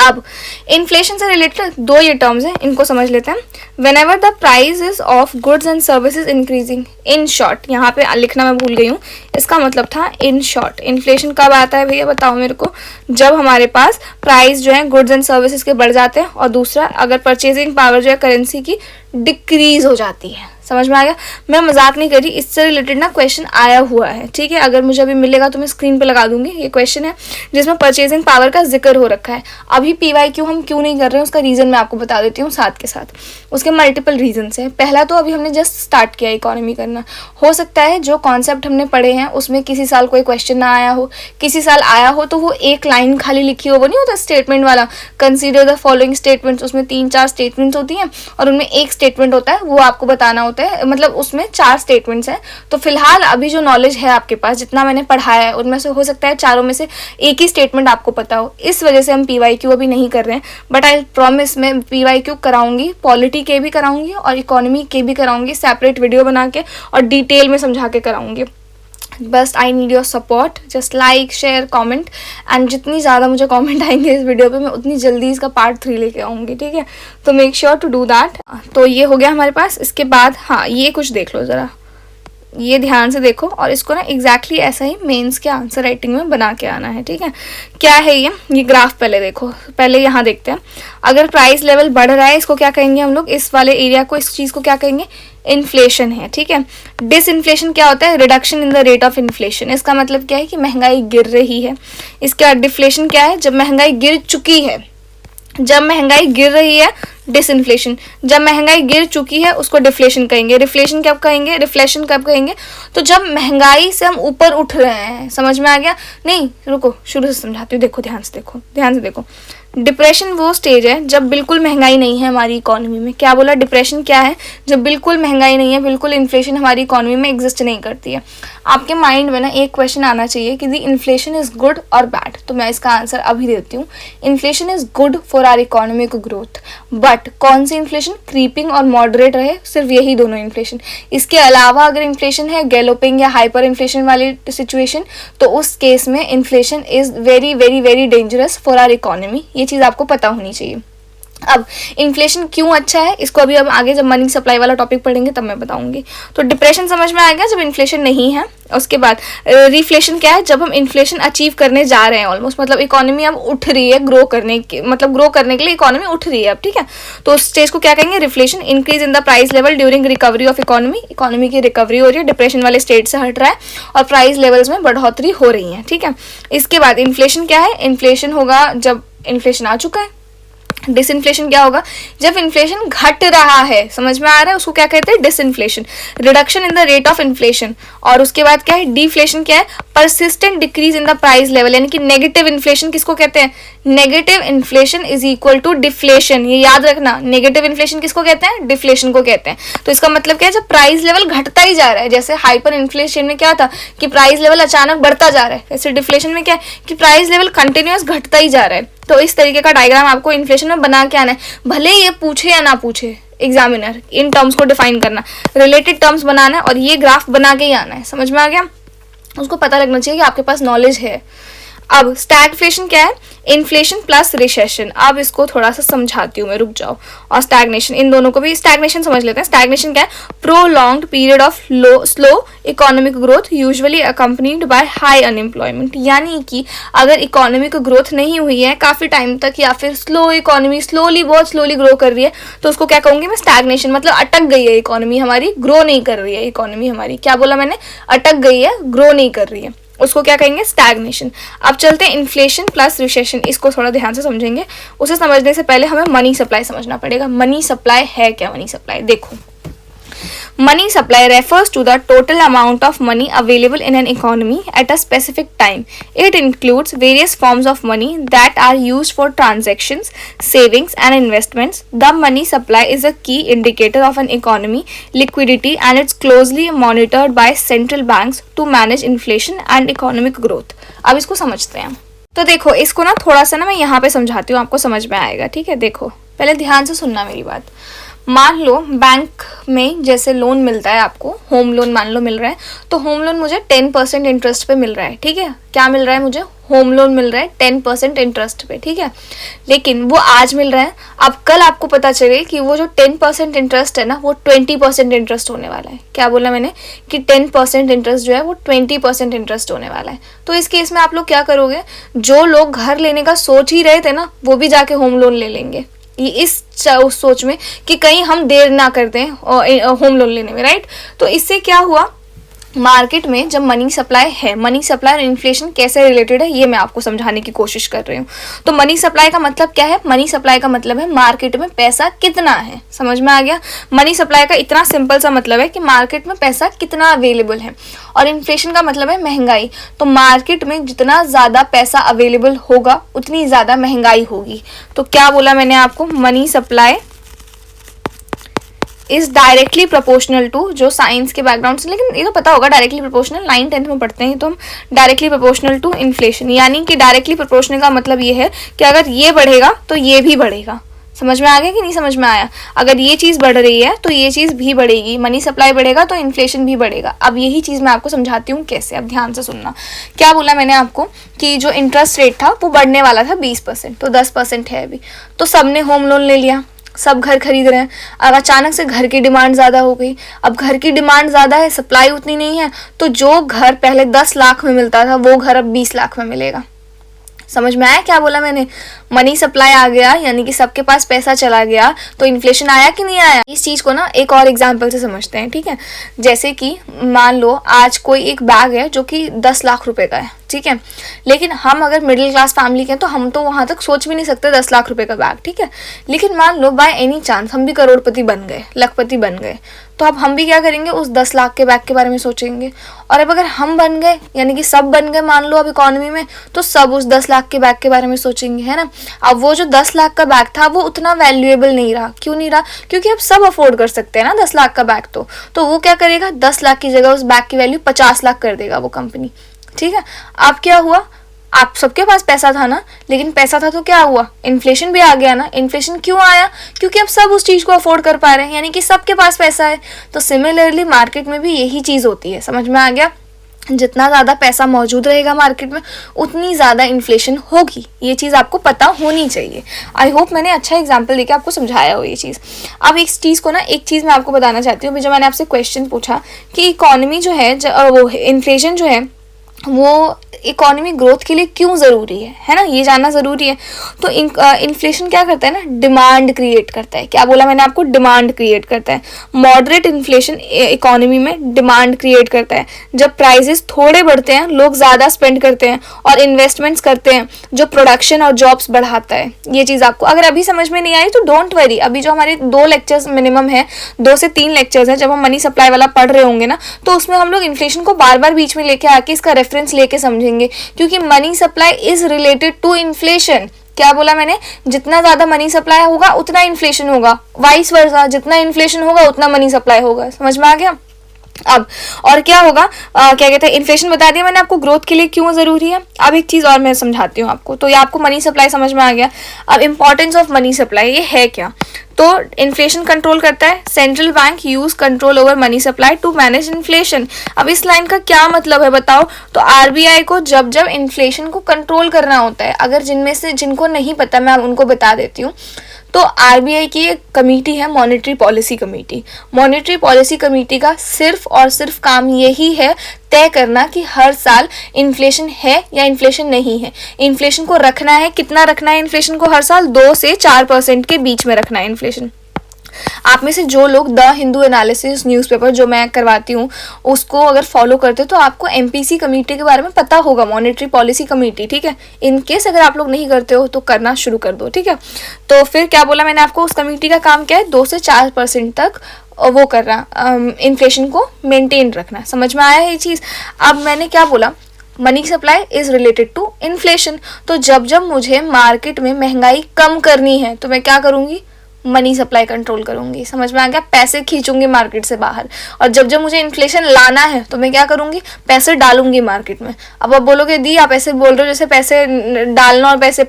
अब इन्फ्लेशन से रिलेटेड 2 ये टर्म्स हैं, इनको समझ लेते हैं। Whenever the prices of goods and services increasing, in short, यहाँ पे लिखना मैं भूल गई हूँ, इसका मतलब था इन शॉर्ट। इन्फ्लेशन कब आता है भैया बताओ मेरे को, जब हमारे पास प्राइस जो है गुड्स एंड सर्विसेज के बढ़ जाते हैं, और दूसरा अगर परचेजिंग पावर जो है करेंसी की डिक्रीज हो जाती है। समझ में आ गया? मैं मजाक नहीं कर रही, इससे रिलेटेड ना क्वेश्चन आया हुआ है, ठीक है? अगर मुझे अभी मिलेगा तो मैं स्क्रीन पे लगा दूंगी। ये क्वेश्चन है जिसमें परचेजिंग पावर का जिक्र हो रखा है। अभी PYQ हम क्यों नहीं कर रहे हैं उसका रीज़न मैं आपको बता देती हूँ साथ के साथ। उसके मल्टीपल रीजन है। पहला तो अभी हमने जस्ट स्टार्ट किया इकोनॉमी करना, हो सकता है जो कॉन्सेप्ट हमने पढ़े हैं उसमें किसी साल कोई क्वेश्चन ना आया हो, किसी साल आया हो तो वो एक लाइन खाली लिखी हो, वो नहीं होता स्टेटमेंट वाला, कंसीडर द फॉलोइंग स्टेटमेंट्स, उसमें 3-4 स्टेटमेंट्स होती हैं और उनमें एक स्टेटमेंट होता है, वो आपको बताना होता है, मतलब उसमें 4 स्टेटमेंट्स हैं। तो फिलहाल अभी जो नॉलेज है आपके पास, जितना मैंने पढ़ाया है उनमें से हो सकता है चारों में से एक ही स्टेटमेंट आपको पता हो, इस वजह से हम PYQ अभी नहीं कर रहे हैं। बट आई प्रॉमिस मैं PYQ कराऊंगी, पॉलिटी के भी कराऊंगी और इकोनॉमी के भी कराऊंगी, सेपरेट वीडियो बना के और डिटेल में समझा के कराऊंगी। बस I need your support, just like share comment, and जितनी ज़्यादा मुझे कमेंट आएंगे इस वीडियो पे मैं उतनी जल्दी इसका पार्ट 3 लेके आऊँगी, ठीक है? तो make sure to do that. तो ये हो गया हमारे पास। इसके बाद हाँ, ये कुछ देख लो ज़रा, ये ध्यान से देखो और इसको ना एग्जैक्टली ऐसा ही मेंस के आंसर राइटिंग में बना के आना है, ठीक है? क्या है ये ग्राफ पहले देखो, पहले यहाँ देखते हैं। अगर प्राइस लेवल बढ़ रहा है, इसको क्या कहेंगे हम लोग? इस वाले एरिया को, इस चीज़ को क्या कहेंगे? इन्फ्लेशन है, ठीक है? डिसइन्फ्लेशन क्या होता है? Reduction in the rate of inflation. इसका मतलब क्या है कि महंगाई गिर रही है। इसके बाद डिफ्लेशन क्या है? जब महंगाई गिर चुकी है, जब महंगाई गिर रही है डिसइन्फ्लेशन, जब महंगाई गिर चुकी है उसको डिफ्लेशन कहेंगे। रिफ्लेशन कब कहेंगे? रिफ्लेशन कब कहेंगे? तो जब महंगाई से हम ऊपर उठ रहे हैं। समझ में आ गया? नहीं रुको, शुरू से समझाती हूँ, देखो ध्यान से देखो, ध्यान से देखो। डिप्रेशन वो स्टेज है जब बिल्कुल महंगाई नहीं है हमारी इकोनॉमी में। क्या बोला? डिप्रेशन क्या है? जब बिल्कुल महंगाई नहीं है, बिल्कुल इन्फ्लेशन हमारी इकोनॉमी में एग्जिस्ट नहीं करती है। आपके माइंड में ना एक क्वेश्चन आना चाहिए कि दी इन्फ्लेशन इज गुड और बैड। तो मैं इसका आंसर अभी देती हूँ। Inflation is good for our economic growth, but कौन सी इन्फ्लेशन? क्रीपिंग और मॉडरेट रहे, सिर्फ यही दोनों इन्फ्लेशन। इसके अलावा अगर इन्फ्लेशन है गैलोपिंग या हाइपर इन्फ्लेशन वाली सिचुएशन, तो उस केस में inflation is very very very dangerous for our economy. ये चीज़ आपको पता होनी चाहिए। अब इन्फ्लेशन क्यों अच्छा है, इसको अभी अब आगे जब मनी सप्लाई वाला टॉपिक पढ़ेंगे तब मैं बताऊंगी। तो डिप्रेशन समझ में आ गया जब इन्फ्लेशन नहीं है। उसके बाद रिफ्लेशन क्या है? जब हम इन्फ्लेशन अचीव करने जा रहे हैं ऑलमोस्ट, मतलब इकोनॉमी अब उठ रही है ग्रो करने के, मतलब ग्रो करने के लिए इकोनॉमी उठ रही है अब, ठीक है? तो उस स्टेज को क्या कहेंगे? Reflation. Increase in the price level during recovery of economy, economy की रिकवरी हो रही है, डिप्रेशन वाले स्टेज से हट रहा है और प्राइस लेवल्स में बढ़ोतरी हो रही है, ठीक है? इसके बाद इन्फ्लेशन क्या है? इन्फ्लेशन होगा जब इन्फ्लेशन आ चुका है। डिसइन्फ्लेशन क्या होगा? जब इन्फ्लेशन घट रहा है। समझ में आ रहा है? उसको क्या कहते हैं? Disinflation, reduction in the rate of inflation. और उसके बाद क्या है? डिफ्लेशन क्या है? Persistent decrease in the price level, यानी कि नेगेटिव इन्फ्लेशन किसको कहते हैं? Negative inflation is equal to deflation. ये याद रखना, नेगेटिव इन्फ्लेशन किसको कहते हैं? डिफ्लेशन को कहते हैं। तो इसका मतलब क्या है? जब प्राइस लेवल घटता ही जा रहा है, जैसे हाइपर इन्फ्लेशन में क्या था कि प्राइस लेवल अचानक बढ़ता जा रहा है, वैसे डिफ्लेशन में क्या है कि प्राइस लेवल कंटिन्यूअस घटता ही जा रहा है। तो इस तरीके का डायग्राम आपको इन्फ्लेशन में बना के आना है, भले ये पूछे या ना पूछे एग्जामिनर। इन टर्म्स को डिफाइन करना, रिलेटेड टर्म्स बनाना है और ये ग्राफ बना के ही आना है। समझ में आ गया? उसको पता लगना चाहिए कि आपके पास नॉलेज है। अब स्टैगफ्लेशन क्या है? Inflation plus recession. अब इसको थोड़ा सा समझाती हूँ मैं, रुक जाओ। और स्टैग्नेशन, इन दोनों को भी स्टैग्नेशन समझ लेते हैं। स्टैग्नेशन क्या है? Prolonged period of slow economic growth usually accompanied by high unemployment. यानी कि अगर इकोनॉमिक ग्रोथ नहीं हुई है काफ़ी टाइम तक, या फिर स्लो इकोनॉमी स्लोली, बहुत स्लोली ग्रो कर रही है, तो उसको क्या कहूँगी मैं? स्टैग्नेशन। मतलब अटक गई है इकोनॉमी हमारी, ग्रो नहीं कर रही है इकोनॉमी हमारी। क्या बोला मैंने? अटक गई है, ग्रो नहीं कर रही है, उसको क्या कहेंगे? स्टैग्नेशन। अब चलते हैं इन्फ्लेशन प्लस रिसेशन, इसको थोड़ा ध्यान से समझेंगे। उसे समझने से पहले हमें मनी सप्लाई समझना पड़ेगा। मनी सप्लाई है क्या? मनी सप्लाई देखो, money supply refers to the total amount of money available in an economy at a specific time. It includes various forms of money that are used for transactions, savings and investments. The money supply is a key indicator of an economy liquidity and it's closely monitored by central banks to manage inflation and economic growth. अब इसको समझते हैं। तो देखो, इसको ना थोड़ा सा ना मैं यहाँ पे समझाती हूँ, आपको समझ में आएगा, ठीक है? देखो पहले ध्यान से सुनना मेरी बात। मान लो बैंक में जैसे लोन मिलता है आपको, होम लोन मान लो मिल रहा है, तो होम लोन मुझे 10% इंटरेस्ट पे मिल रहा है, ठीक है? क्या मिल रहा है मुझे? होम लोन मिल रहा है 10% इंटरेस्ट पे, ठीक है? लेकिन वो आज मिल रहा है, अब कल आपको पता चले कि वो जो 10% इंटरेस्ट है ना, वो 20% इंटरेस्ट होने वाला है। क्या बोला मैंने? कि 10% इंटरेस्ट जो है वो 20% इंटरेस्ट होने वाला है। तो इस केस में आप लोग क्या करोगे? जो लोग घर लेने का सोच ही रहे थे ना, वो भी जाके होम लोन ले लेंगे। इस सोच में कि कहीं हम देर ना करते हैं होम लोन लेने में, राइट। तो इससे क्या हुआ, मार्केट में जब मनी सप्लाई है, मनी सप्लाई और इन्फ्लेशन कैसे रिलेटेड है ये मैं आपको समझाने की कोशिश कर रही हूँ। तो मनी सप्लाई का मतलब क्या है, मनी सप्लाई का मतलब है मार्केट में पैसा कितना है, समझ में आ गया। मनी सप्लाई का इतना सिंपल सा मतलब है कि मार्केट में पैसा कितना अवेलेबल है, और इन्फ्लेशन का मतलब है महंगाई। तो मार्केट में जितना ज़्यादा पैसा अवेलेबल होगा उतनी ज़्यादा महंगाई होगी। तो क्या बोला मैंने आपको, money supply is directly proportional to, जो साइंस के बैकग्राउंड से, लेकिन ये तो पता होगा डायरेक्टली प्रोपोर्शनल, 9th-10th में पढ़ते हैं तो हम, डायरेक्टली प्रोपोर्शनल टू इन्फ्लेशन। यानी कि डायरेक्टली प्रोपोर्शनल का मतलब ये है कि अगर ये बढ़ेगा तो ये भी बढ़ेगा। समझ में आ गया कि नहीं समझ में आया, अगर ये चीज़ बढ़ रही है तो ये चीज़ भी बढ़ेगी, मनी सप्लाई बढ़ेगा तो इन्फ्लेशन भी बढ़ेगा। अब यही चीज़ मैं आपको समझाती हूँ कैसे, अब ध्यान से सुनना। क्या बोला मैंने आपको कि जो इंटरेस्ट रेट था वो बढ़ने वाला था 20%, तो 10% है अभी। तो सबने होम लोन ले लिया, सब घर खरीद रहे हैं। अब अचानक से घर की डिमांड ज़्यादा हो गई, अब घर की डिमांड ज़्यादा है, सप्लाई उतनी नहीं है, तो जो घर पहले 10 लाख में मिलता था वो घर अब 20 लाख में मिलेगा। समझ में आया क्या बोला मैंने, मनी सप्लाई आ गया यानी कि सबके पास पैसा चला गया, तो इन्फ्लेशन आया कि नहीं आया। इस चीज़ को ना एक और एग्जांपल से समझते हैं, ठीक है। जैसे कि मान लो आज कोई एक बैग है जो कि 10 लाख रुपए का है, ठीक है, लेकिन हम अगर मिडिल क्लास फैमिली के हैं तो हम तो वहाँ तक सोच भी नहीं सकते 10 लाख रुपए का बैग, ठीक है। लेकिन मान लो बाय एनी चांस हम भी करोड़पति बन गए, लखपति बन गए, तो अब हम भी क्या करेंगे, उस 10 लाख के बैग के बारे में सोचेंगे। और अब अगर हम बन गए यानी कि सब बन गए मान लो अब इकोनॉमी में, तो सब उस 10 लाख के बैग के बारे में सोचेंगे, है ना। अब वो जो 10 लाख का बैग था वो उतना वैल्यूएबल नहीं रहा। क्यों नहीं रहा, क्योंकि अब सब अफोर्ड कर सकते हैं ना 10 लाख का बैग। तो वो क्या करेगा, 10 लाख की जगह उस बैग की वैल्यू 50 लाख कर देगा वो कंपनी, ठीक है। अब क्या हुआ, आप सबके पास पैसा था ना, लेकिन पैसा था तो क्या हुआ, इन्फ्लेशन भी आ गया ना। इन्फ्लेशन क्यों आया, क्योंकि अब सब उस चीज़ को अफोर्ड कर पा रहे हैं, यानी कि सबके पास पैसा है। तो सिमिलरली मार्केट में भी यही चीज़ होती है, समझ में आ गया। जितना ज़्यादा पैसा मौजूद रहेगा मार्केट में उतनी ज़्यादा इन्फ्लेशन होगी, ये चीज़ आपको पता होनी चाहिए। आई होप मैंने अच्छा एग्जाम्पल देके आपको समझाया हो ये चीज़। अब इस चीज़ को ना, एक चीज़ मैं आपको बताना चाहती हूँ, जब मैंने आपसे क्वेश्चन पूछा कि इकोनॉमी जो है, वो इन्फ्लेशन जो है वो इकोनॉमी ग्रोथ के लिए क्यों ज़रूरी है ना, ये जानना ज़रूरी है। तो इन्फ्लेशन क्या करता है ना, डिमांड क्रिएट करता है। क्या बोला मैंने आपको, डिमांड क्रिएट करता है। मॉडरेट इन्फ्लेशन इकोनॉमी में डिमांड क्रिएट करता है। जब प्राइसेस थोड़े बढ़ते हैं लोग ज़्यादा स्पेंड करते हैं और इन्वेस्टमेंट्स करते हैं, जो प्रोडक्शन और जॉब्स बढ़ाता है। ये चीज़ आपको अगर अभी समझ में नहीं आई तो डोंट वरी, अभी जो हमारे 2 लेक्चर्स मिनिमम है, 2 से 3 लेक्चर्स हैं, जब हम मनी सप्लाई वाला पढ़ रहे होंगे ना, तो उसमें हम लोग इन्फ्लेशन को बार बार बीच में लेके आके इसका रेफरेंस लेके समझेंगे, क्योंकि money supply is related to inflation. क्या बोला मैंने, जितना ज्यादा मनी सप्लाई होगा उतना इन्फ्लेशन होगा, वाइस वर्सा, जितना इन्फ्लेशन होगा उतना मनी सप्लाई होगा। समझ में आ गया। अब और क्या होगा, क्या कहते हैं, इन्फ्लेशन बता दिया मैंने आपको ग्रोथ के लिए क्यों ज़रूरी है। अब एक चीज़ और मैं समझाती हूँ आपको। तो ये आपको मनी सप्लाई समझ में आ गया। अब इम्पॉर्टेंस ऑफ मनी सप्लाई ये है क्या, तो इन्फ्लेशन कंट्रोल करता है, central bank use control over money supply to manage inflation. अब इस लाइन का क्या मतलब है बताओ, तो आरबीआई को जब जब इन्फ्लेशन को कंट्रोल करना होता है, अगर जिनमें से जिनको नहीं पता मैं उनको बता देती हूँ, तो आरबीआई की एक कमेटी है monetary policy committee. Monetary policy committee का सिर्फ और सिर्फ काम यही है तय करना कि हर साल इन्फ्लेशन है या इन्फ्लेशन नहीं है। इन्फ्लेशन को रखना है, कितना रखना है इन्फ्लेशन को, हर साल 2 से 4% के बीच में रखना है इन्फ्लेशन। आप में से जो लोग द हिंदू एनालिसिस न्यूज़पेपर जो मैं करवाती हूँ उसको अगर फॉलो करते हो तो आपको एमपीसी कमेटी के बारे में पता होगा, मॉनेटरी पॉलिसी कमेटी, ठीक है। इन केस अगर आप लोग नहीं करते हो तो करना शुरू कर दो, ठीक है। तो फिर क्या बोला मैंने आपको, उस कमेटी का काम क्या है, 2 से 4% तक वो करना, इन्फ्लेशन को मेंटेन रखना। समझ में आया ये चीज़। अब मैंने क्या बोला, money supply is related to inflation. तो जब जब मुझे मार्केट में महंगाई कम करनी है तो मैं क्या करूँगी, मनी सप्लाई कंट्रोल करूंगी। समझ में आ गया, पैसे खींचूंगी मार्केट से बाहर। और जब जब मुझे इन्फ्लेशन लाना है तो मैं क्या करूंगी, पैसे डालूंगी मार्केट में। अब आप बोलोगे दी आप ऐसे बोल रहे हो जैसे पैसे डालना और पैसे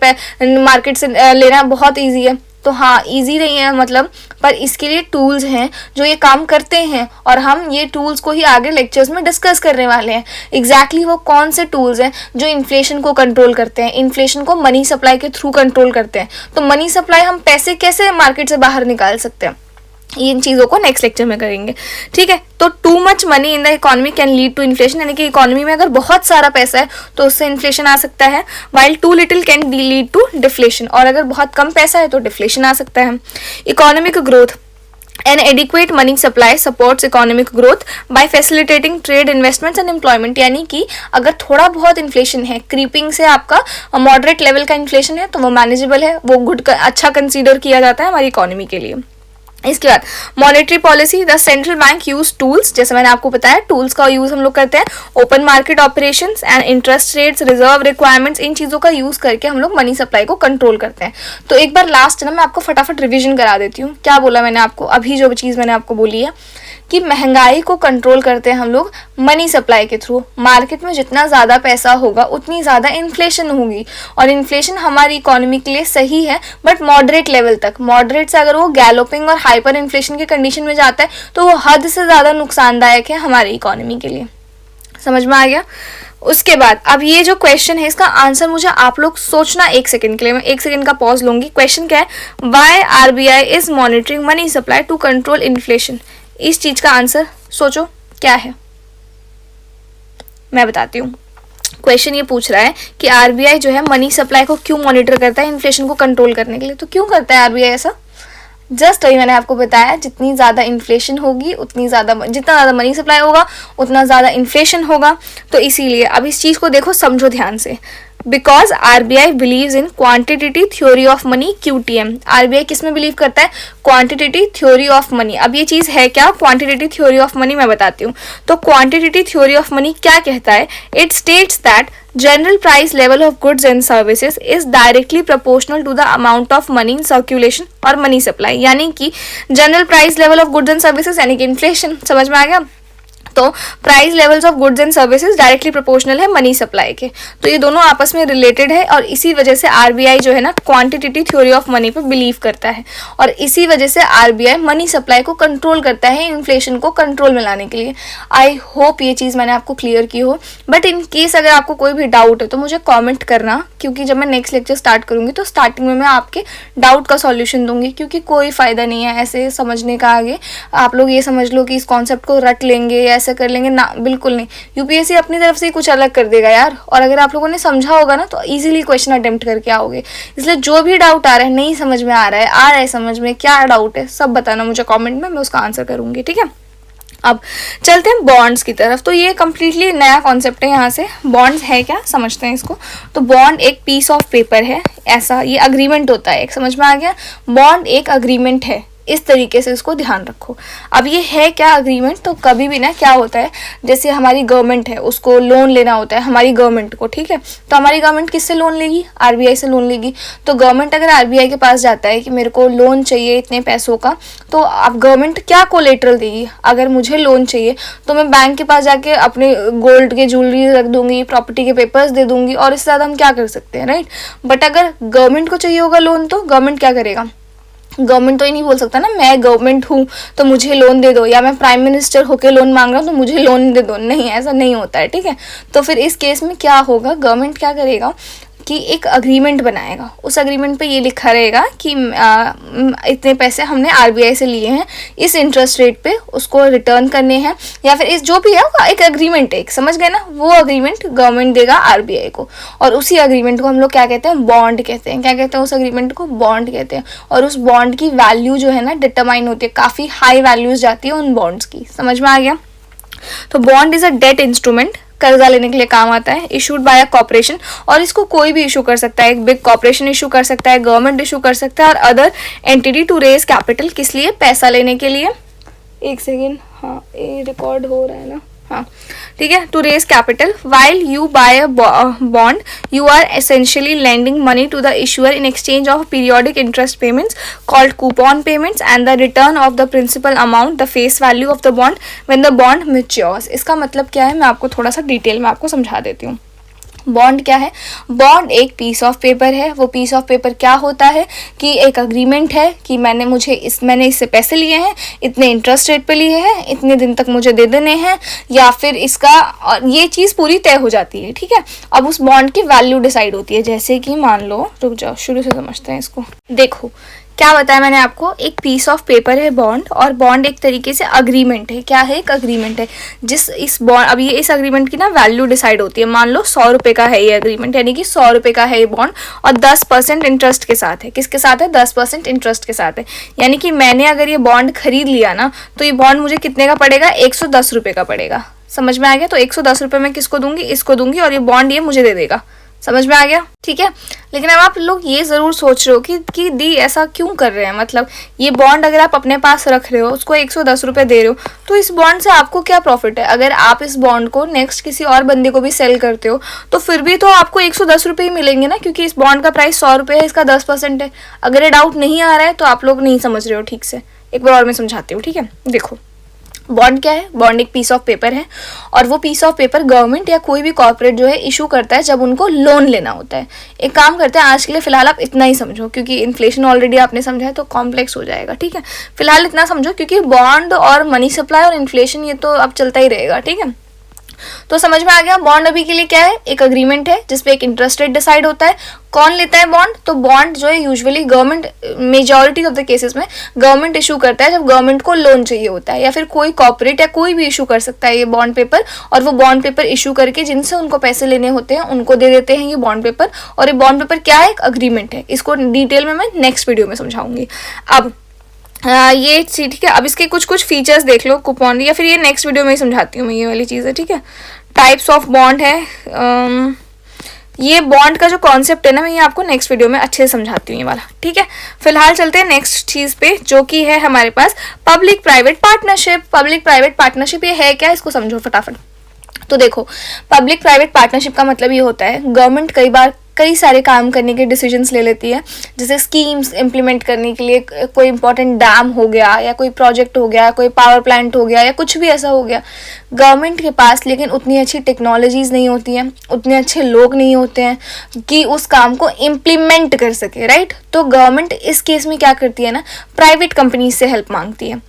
मार्केट से लेना बहुत ईजी है। तो हाँ, इजी नहीं है मतलब, पर इसके लिए टूल्स हैं जो ये काम करते हैं, और हम ये टूल्स को ही आगे लेक्चर्स में डिस्कस करने वाले हैं। एग्जैक्टली वो कौन से टूल्स हैं जो इन्फ्लेशन को कंट्रोल करते हैं, इन्फ्लेशन को मनी सप्लाई के थ्रू कंट्रोल करते हैं। तो मनी सप्लाई, हम पैसे कैसे मार्केट से बाहर निकाल सकते हैं, इन चीज़ों को नेक्स्ट लेक्चर में करेंगे, ठीक है। तो too much money in the economy can lead to inflation, यानी कि इकोनॉमी में अगर बहुत सारा पैसा है तो उससे इन्फ्लेशन आ सकता है, while too little can lead to deflation, और अगर बहुत कम पैसा है तो डिफ्लेशन आ सकता है। Economic growth, an adequate money supply supports economic growth by facilitating trade, investments and employment, यानी कि अगर थोड़ा बहुत इन्फ्लेशन है, क्रीपिंग से आपका मॉडरेट लेवल का इन्फ्लेशन है तो वो मैनेजेबल है, वो गुड अच्छा कंसीडर किया जाता है हमारी इकोनॉमी के लिए। इसके बाद monetary policy, the central bank use tools, जैसे मैंने आपको बताया टूल्स का यूज हम लोग करते हैं, open market operations and interest rates, reserve requirements, इन चीज़ों का यूज करके हम लोग मनी सप्लाई को कंट्रोल करते हैं। तो एक बार लास्ट ना मैं आपको फटाफट रिवीजन करा देती हूँ, क्या बोला मैंने आपको, अभी जो चीज़ मैंने आपको बोली है कि महंगाई को कंट्रोल करते हैं हम लोग मनी सप्लाई के थ्रू। मार्केट में जितना ज़्यादा पैसा होगा उतनी ज़्यादा इन्फ्लेशन होगी, और इन्फ्लेशन हमारी इकोनॉमी के लिए सही है बट मॉडरेट लेवल तक। मॉडरेट से अगर वो गैलोपिंग और हाइपर इन्फ्लेशन की कंडीशन में जाता है तो वो हद से ज़्यादा नुकसानदायक है हमारी इकोनॉमी के लिए। समझ में आ गया? उसके बाद अब ये जो क्वेश्चन है इसका आंसर मुझे आप लोग सोचना एक सेकंड के लिए, मैं एक सेकंड का पॉज लूंगी। क्वेश्चन क्या है, why RBI is monitoring money supply to control inflation. इस चीज का आंसर सोचो क्या है, मैं बताती हूँ। क्वेश्चन ये पूछ रहा है कि आरबीआई जो है मनी सप्लाई को क्यों मॉनिटर करता है इन्फ्लेशन को कंट्रोल करने के लिए। तो क्यों करता है आरबीआई ऐसा? जस्ट वही मैंने आपको बताया, जितनी ज़्यादा इन्फ्लेशन होगी उतनी ज़्यादा, जितना ज़्यादा मनी सप्लाई होगा उतना ज़्यादा इन्फ्लेशन होगा। तो इसीलिए अब इस चीज़ को देखो, समझो ध्यान से। Because RBI believes in quantitative theory of money, QTM। RBI किस में बिलीव करता है? Quantitative theory of money. अब ये चीज़ है क्या क्वांटिटेटिव थ्योरी ऑफ मनी, मैं बताती हूँ। तो क्वांटिटेटिव थ्योरी ऑफ मनी क्या कहता है? It states that general price level of goods and services is directly proportional to the amount of money in circulation और मनी सप्लाई, यानी कि general price level of goods and services यानी कि inflation. समझ में आ गया? तो price levels of goods and services directly proportional है मनी सप्लाई के। तो ये दोनों आपस में रिलेटेड है, और इसी वजह से आरबीआई जो है ना क्वांटिटेटिव थ्योरी ऑफ मनी पे बिलीव करता है, और इसी वजह से आरबीआई मनी सप्लाई को कंट्रोल करता है इन्फ्लेशन को कंट्रोल में लाने के लिए। आई होप ये चीज़ मैंने आपको क्लियर की हो, बट इन केस अगर आपको कोई भी डाउट है तो मुझे कॉमेंट करना, क्योंकि जब मैं नेक्स्ट लेक्चर स्टार्ट करूँगी तो स्टार्टिंग में मैं आपके डाउट का सॉल्यूशन दूंगी, क्योंकि कोई फ़ायदा नहीं है ऐसे समझने का। आगे आप लोग ये समझ लो कि इस कॉन्सेप्ट को रट लेंगे, ऐसे कर लेंगे ना, बिल्कुल नहीं। यूपीएससी अपनी तरफ से ही कुछ अलग कर देगा यार, और अगर आप लोगों ने समझा होगा ना तो इजीली क्वेश्चन अटेम्प्ट करके आओगे। इसलिए जो भी डाउट आ रहा है, नहीं समझ में आ रहा है समझ में, क्या डाउट है सब बताना मुझे कमेंट में, मैं उसका आंसर करूंगी, ठीक है। अब चलते हैं बॉन्ड्स की तरफ। तो ये कम्प्लीटली नया कॉन्सेप्ट है, यहाँ से बॉन्ड्स है क्या समझते हैं इसको। तो बॉन्ड एक पीस ऑफ पेपर है, ऐसा ये अग्रीमेंट होता है एक, समझ में आ गया। बॉन्ड एक अग्रीमेंट है, इस तरीके से इसको ध्यान रखो। अब ये है क्या अग्रीमेंट, तो कभी भी ना क्या होता है, जैसे हमारी गवर्नमेंट है उसको लोन लेना होता है हमारी गवर्नमेंट को, ठीक है। तो हमारी गवर्नमेंट किससे लोन लेगी? आरबीआई से लोन लेगी। तो गवर्नमेंट अगर आरबीआई के पास जाता है कि मेरे को लोन चाहिए इतने पैसों का, तो अब गवर्नमेंट क्या कोलेटरल देगी? अगर मुझे लोन चाहिए तो मैं बैंक के पास जाके अपने गोल्ड के ज्वेलरी रख दूंगी, प्रॉपर्टी के पेपर्स दे दूंगी, और इससे ज़्यादा हम क्या कर सकते हैं, राइट। बट अगर गवर्नमेंट को चाहिए होगा लोन तो गवर्नमेंट क्या करेगा? गवर्नमेंट तो ये नहीं बोल सकता ना मैं गवर्नमेंट हूँ तो मुझे लोन दे दो, या मैं प्राइम मिनिस्टर होकर लोन मांग रहा हूँ तो मुझे लोन दे दो, नहीं, ऐसा नहीं होता है, ठीक है। तो फिर इस केस में क्या होगा, गवर्नमेंट क्या करेगा कि एक अग्रीमेंट बनाएगा। उस अग्रीमेंट पे ये लिखा रहेगा कि इतने पैसे हमने आरबीआई से लिए हैं, इस इंटरेस्ट रेट पे उसको रिटर्न करने हैं, या फिर इस जो भी है एक एग्रीमेंट है, एक समझ गए ना। वो अग्रीमेंट गवर्नमेंट देगा आरबीआई को, और उसी अग्रीमेंट को हम लोग क्या कहते हैं? बॉन्ड कहते हैं। क्या कहते हैं उस अग्रीमेंट को? बॉन्ड कहते हैं। और उस बॉन्ड की वैल्यू जो है ना डिटरमाइन होती है, काफ़ी हाई वैल्यूज जाती है उन बॉन्ड्स की। समझ में आ गया? तो bond is a debt instrument, कर्जा लेने के लिए काम आता है, इशूड बाय अ कॉर्पोरेशन, और इसको कोई भी इशू कर सकता है। एक बिग कॉर्पोरेशन इशू कर सकता है, गवर्नमेंट इशू कर सकता है, और other entity to raise capital, किस लिए? पैसा लेने के लिए। एक सेकेंड, हाँ ये रिकॉर्ड हो रहा है ना, हाँ ठीक है। To raise capital while you buy a bond you are essentially lending money to the issuer in exchange of periodic interest payments called coupon payments and the return of the principal amount, the face value of the bond when the bond matures। इसका मतलब क्या है, मैं आपको थोड़ा सा detail में आपको समझा देती हूँ। बॉन्ड क्या है? बॉन्ड एक पीस ऑफ पेपर है। वो पीस ऑफ पेपर क्या होता है कि एक अग्रीमेंट है कि मैंने इससे पैसे लिए हैं, इतने इंटरेस्ट रेट पे लिए हैं, इतने दिन तक मुझे दे देने हैं, या फिर इसका, और ये चीज़ पूरी तय हो जाती है, ठीक है। अब उस बॉन्ड की वैल्यू डिसाइड होती है, जैसे कि मान लो, रुक जाओ शुरू से समझते हैं इसको। देखो क्या बताया मैंने आपको, एक पीस ऑफ पेपर है बॉन्ड, और बॉन्ड एक तरीके से अग्रीमेंट है। क्या है? एक अग्रीमेंट है। जिस इस बॉन्ड, अब ये इस अग्रीमेंट की ना वैल्यू डिसाइड होती है। मान लो 100 रुपये का है ये अग्रीमेंट, यानी कि 100 रुपये का है ये बॉन्ड, और 10% इंटरेस्ट के साथ है। किसके साथ है? 10% इंटरेस्ट के साथ है। यानी कि मैंने अगर ये बॉन्ड खरीद लिया ना, तो ये बॉन्ड मुझे कितने का पड़ेगा? 110 रुपये का पड़ेगा। समझ में आ गया? तो 110 रुपये मैं किसको दूंगी? इसको दूंगी, और ये बॉन्ड ये मुझे दे देगा। समझ में आ गया? ठीक है। लेकिन अब आप लोग ये ज़रूर सोच रहे हो कि दी ऐसा क्यों कर रहे हैं, मतलब ये बॉन्ड अगर आप अपने पास रख रहे हो, उसको 110 रुपये दे रहे हो, तो इस बॉन्ड से आपको क्या प्रॉफिट है? अगर आप इस बॉन्ड को नेक्स्ट किसी और बंदे को भी सेल करते हो, तो फिर भी तो आपको 110 रुपये ही मिलेंगे ना, क्योंकि इस बॉन्ड का प्राइस 100 रुपये है, इसका 10% है। अगर ये डाउट नहीं आ रहा है तो आप लोग नहीं समझ रहे हो ठीक से। एक बार और मैं समझाती हूँ, ठीक है। देखो, बॉन्ड क्या है? बॉन्ड एक पीस ऑफ पेपर है, और वो पीस ऑफ पेपर गवर्नमेंट या कोई भी कॉर्पोरेट जो है इशू करता है जब उनको लोन लेना होता है। एक काम करते हैं, आज के लिए फिलहाल आप इतना ही समझो, क्योंकि इन्फ्लेशन ऑलरेडी आपने समझा है तो कॉम्प्लेक्स हो जाएगा, ठीक है। फिलहाल इतना समझो, क्योंकि बॉन्ड और मनी सप्लाई और इन्फ्लेशन ये तो अब चलता ही रहेगा, ठीक है। तो समझ में आ गया, बॉन्ड अभी के लिए क्या है? एक अग्रीमेंट है जिसपे एक इंटरेस्ट रेट डिसाइड होता है। कौन लेता है बॉन्ड? तो बॉन्ड जो है usually government, majority of the cases में गवर्नमेंट इशू करता है जब गवर्नमेंट को लोन चाहिए होता है, या फिर कोई कॉर्पोरेट या कोई भी इशू कर सकता है ये बॉन्ड पेपर, और वो बॉन्ड पेपर इशू करके जिनसे उनको पैसे लेने होते हैं उनको दे देते हैं ये बॉन्ड पेपर। और ये बॉन्ड पेपर क्या है? एक अग्रीमेंट है। इसको डिटेल में मैं नेक्स्ट वीडियो में समझाऊंगी। अब ये ठीक है। अब इसके कुछ कुछ फीचर्स देख लो कूपन, या फिर ये नेक्स्ट वीडियो में ही समझाती हूँ मैं ये वाली चीज़ है, ठीक है। टाइप्स ऑफ बॉन्ड है, ये बॉन्ड का जो कॉन्सेप्ट है ना, मैं ये आपको नेक्स्ट वीडियो में अच्छे से समझाती हूँ ये वाला, ठीक है। फिलहाल चलते हैं नेक्स्ट चीज़ पे, जो कि है हमारे पास public private partnership. Public private partnership ये है क्या? इसको समझो फटाफट। तो देखो, पब्लिक प्राइवेट पार्टनरशिप का मतलब ये होता है, गवर्नमेंट कई बार कई सारे काम करने के डिसीजंस ले लेती है, जैसे स्कीम्स इम्प्लीमेंट करने के लिए, कोई इंपॉर्टेंट डैम हो गया, या कोई प्रोजेक्ट हो गया, कोई पावर प्लांट हो गया, या कुछ भी ऐसा हो गया। गवर्नमेंट के पास लेकिन उतनी अच्छी टेक्नोलॉजीज़ नहीं होती हैं, उतने अच्छे लोग नहीं होते हैं कि उस काम को इम्प्लीमेंट कर सके, राइट। तो गवर्नमेंट इस केस में क्या करती है ना, प्राइवेट कंपनीज से हेल्प मांगती है।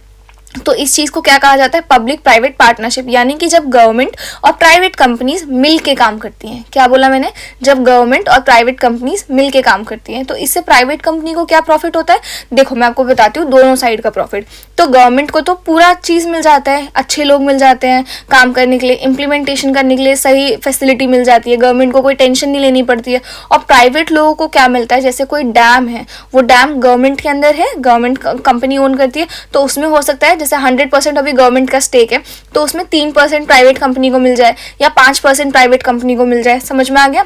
तो इस चीज़ को क्या कहा जाता है? Public private partnership. यानी कि जब गवर्नमेंट और प्राइवेट कंपनीज मिल के काम करती हैं। क्या बोला मैंने? जब गवर्नमेंट और प्राइवेट कंपनीज मिल के काम करती हैं, तो इससे प्राइवेट कंपनी को क्या प्रॉफिट होता है? देखो मैं आपको बताती हूँ दोनों साइड का प्रॉफिट। तो गवर्नमेंट को तो पूरा चीज़ मिल जाता है, अच्छे लोग मिल जाते हैं काम करने के लिए, इम्प्लीमेंटेशन करने के लिए सही फैसिलिटी मिल जाती है, गवर्नमेंट को कोई टेंशन नहीं लेनी पड़ती है। और प्राइवेट लोगों को क्या मिलता है? जैसे कोई डैम है, वो डैम गवर्नमेंट के अंदर है, गवर्नमेंट कंपनी ओन करती है, तो उसमें हो सकता है जैसे 100% अभी गवर्नमेंट का स्टेक है, तो उसमें 3% प्राइवेट कंपनी को मिल जाए, या 5% प्राइवेट कंपनी को मिल जाए। समझ में आ गया?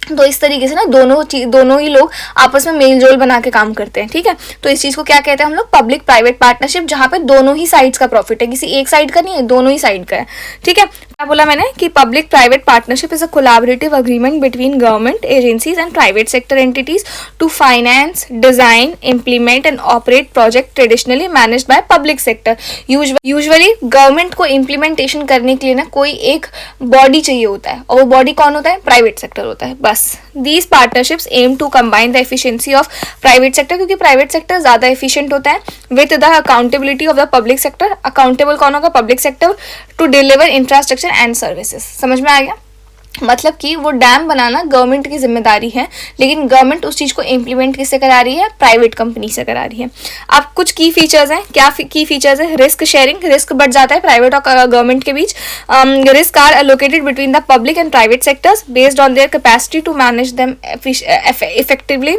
तो इस तरीके से ना दोनों ही लोग आपस में मेल जोल बना के काम करते हैं, ठीक है। तो इस चीज़ को क्या कहते हैं हम लोग? पब्लिक प्राइवेट पार्टनरशिप, जहाँ पे दोनों ही साइड्स का प्रॉफिट है, किसी एक साइड का नहीं है, दोनों ही साइड का है, ठीक है। क्या बोला मैंने? कि public private partnership is a collaborative agreement between government agencies and private sector entities to finance, design, implement and operate project traditionally managed by public sector. Usually government को इम्प्लीमेंटेशन करने के लिए ना कोई एक बॉडी चाहिए होता है, और वो बॉडी कौन होता है? प्राइवेट सेक्टर होता है, बस। These partnerships aim to combine the efficiency of private sector, क्योंकि प्राइवेट सेक्टर ज़्यादा एफिशिएंट होता है, with the accountability of the public sector। Accountable कौन होगा? Public sector, to deliver infrastructure and services. समझ में आ गया? मतलब कि वो डैम बनाना गवर्नमेंट की जिम्मेदारी है, लेकिन गवर्नमेंट उस चीज़ को इम्प्लीमेंट किससे करा रही है? प्राइवेट कंपनी से करा रही है। अब कुछ की फीचर्स हैं। क्या की फीचर्स है? रिस्क शेयरिंग, रिस्क बढ़ जाता है प्राइवेट और गवर्नमेंट के बीच। Risk are allocated between the public and private sectors based on their capacity to manage them effectively.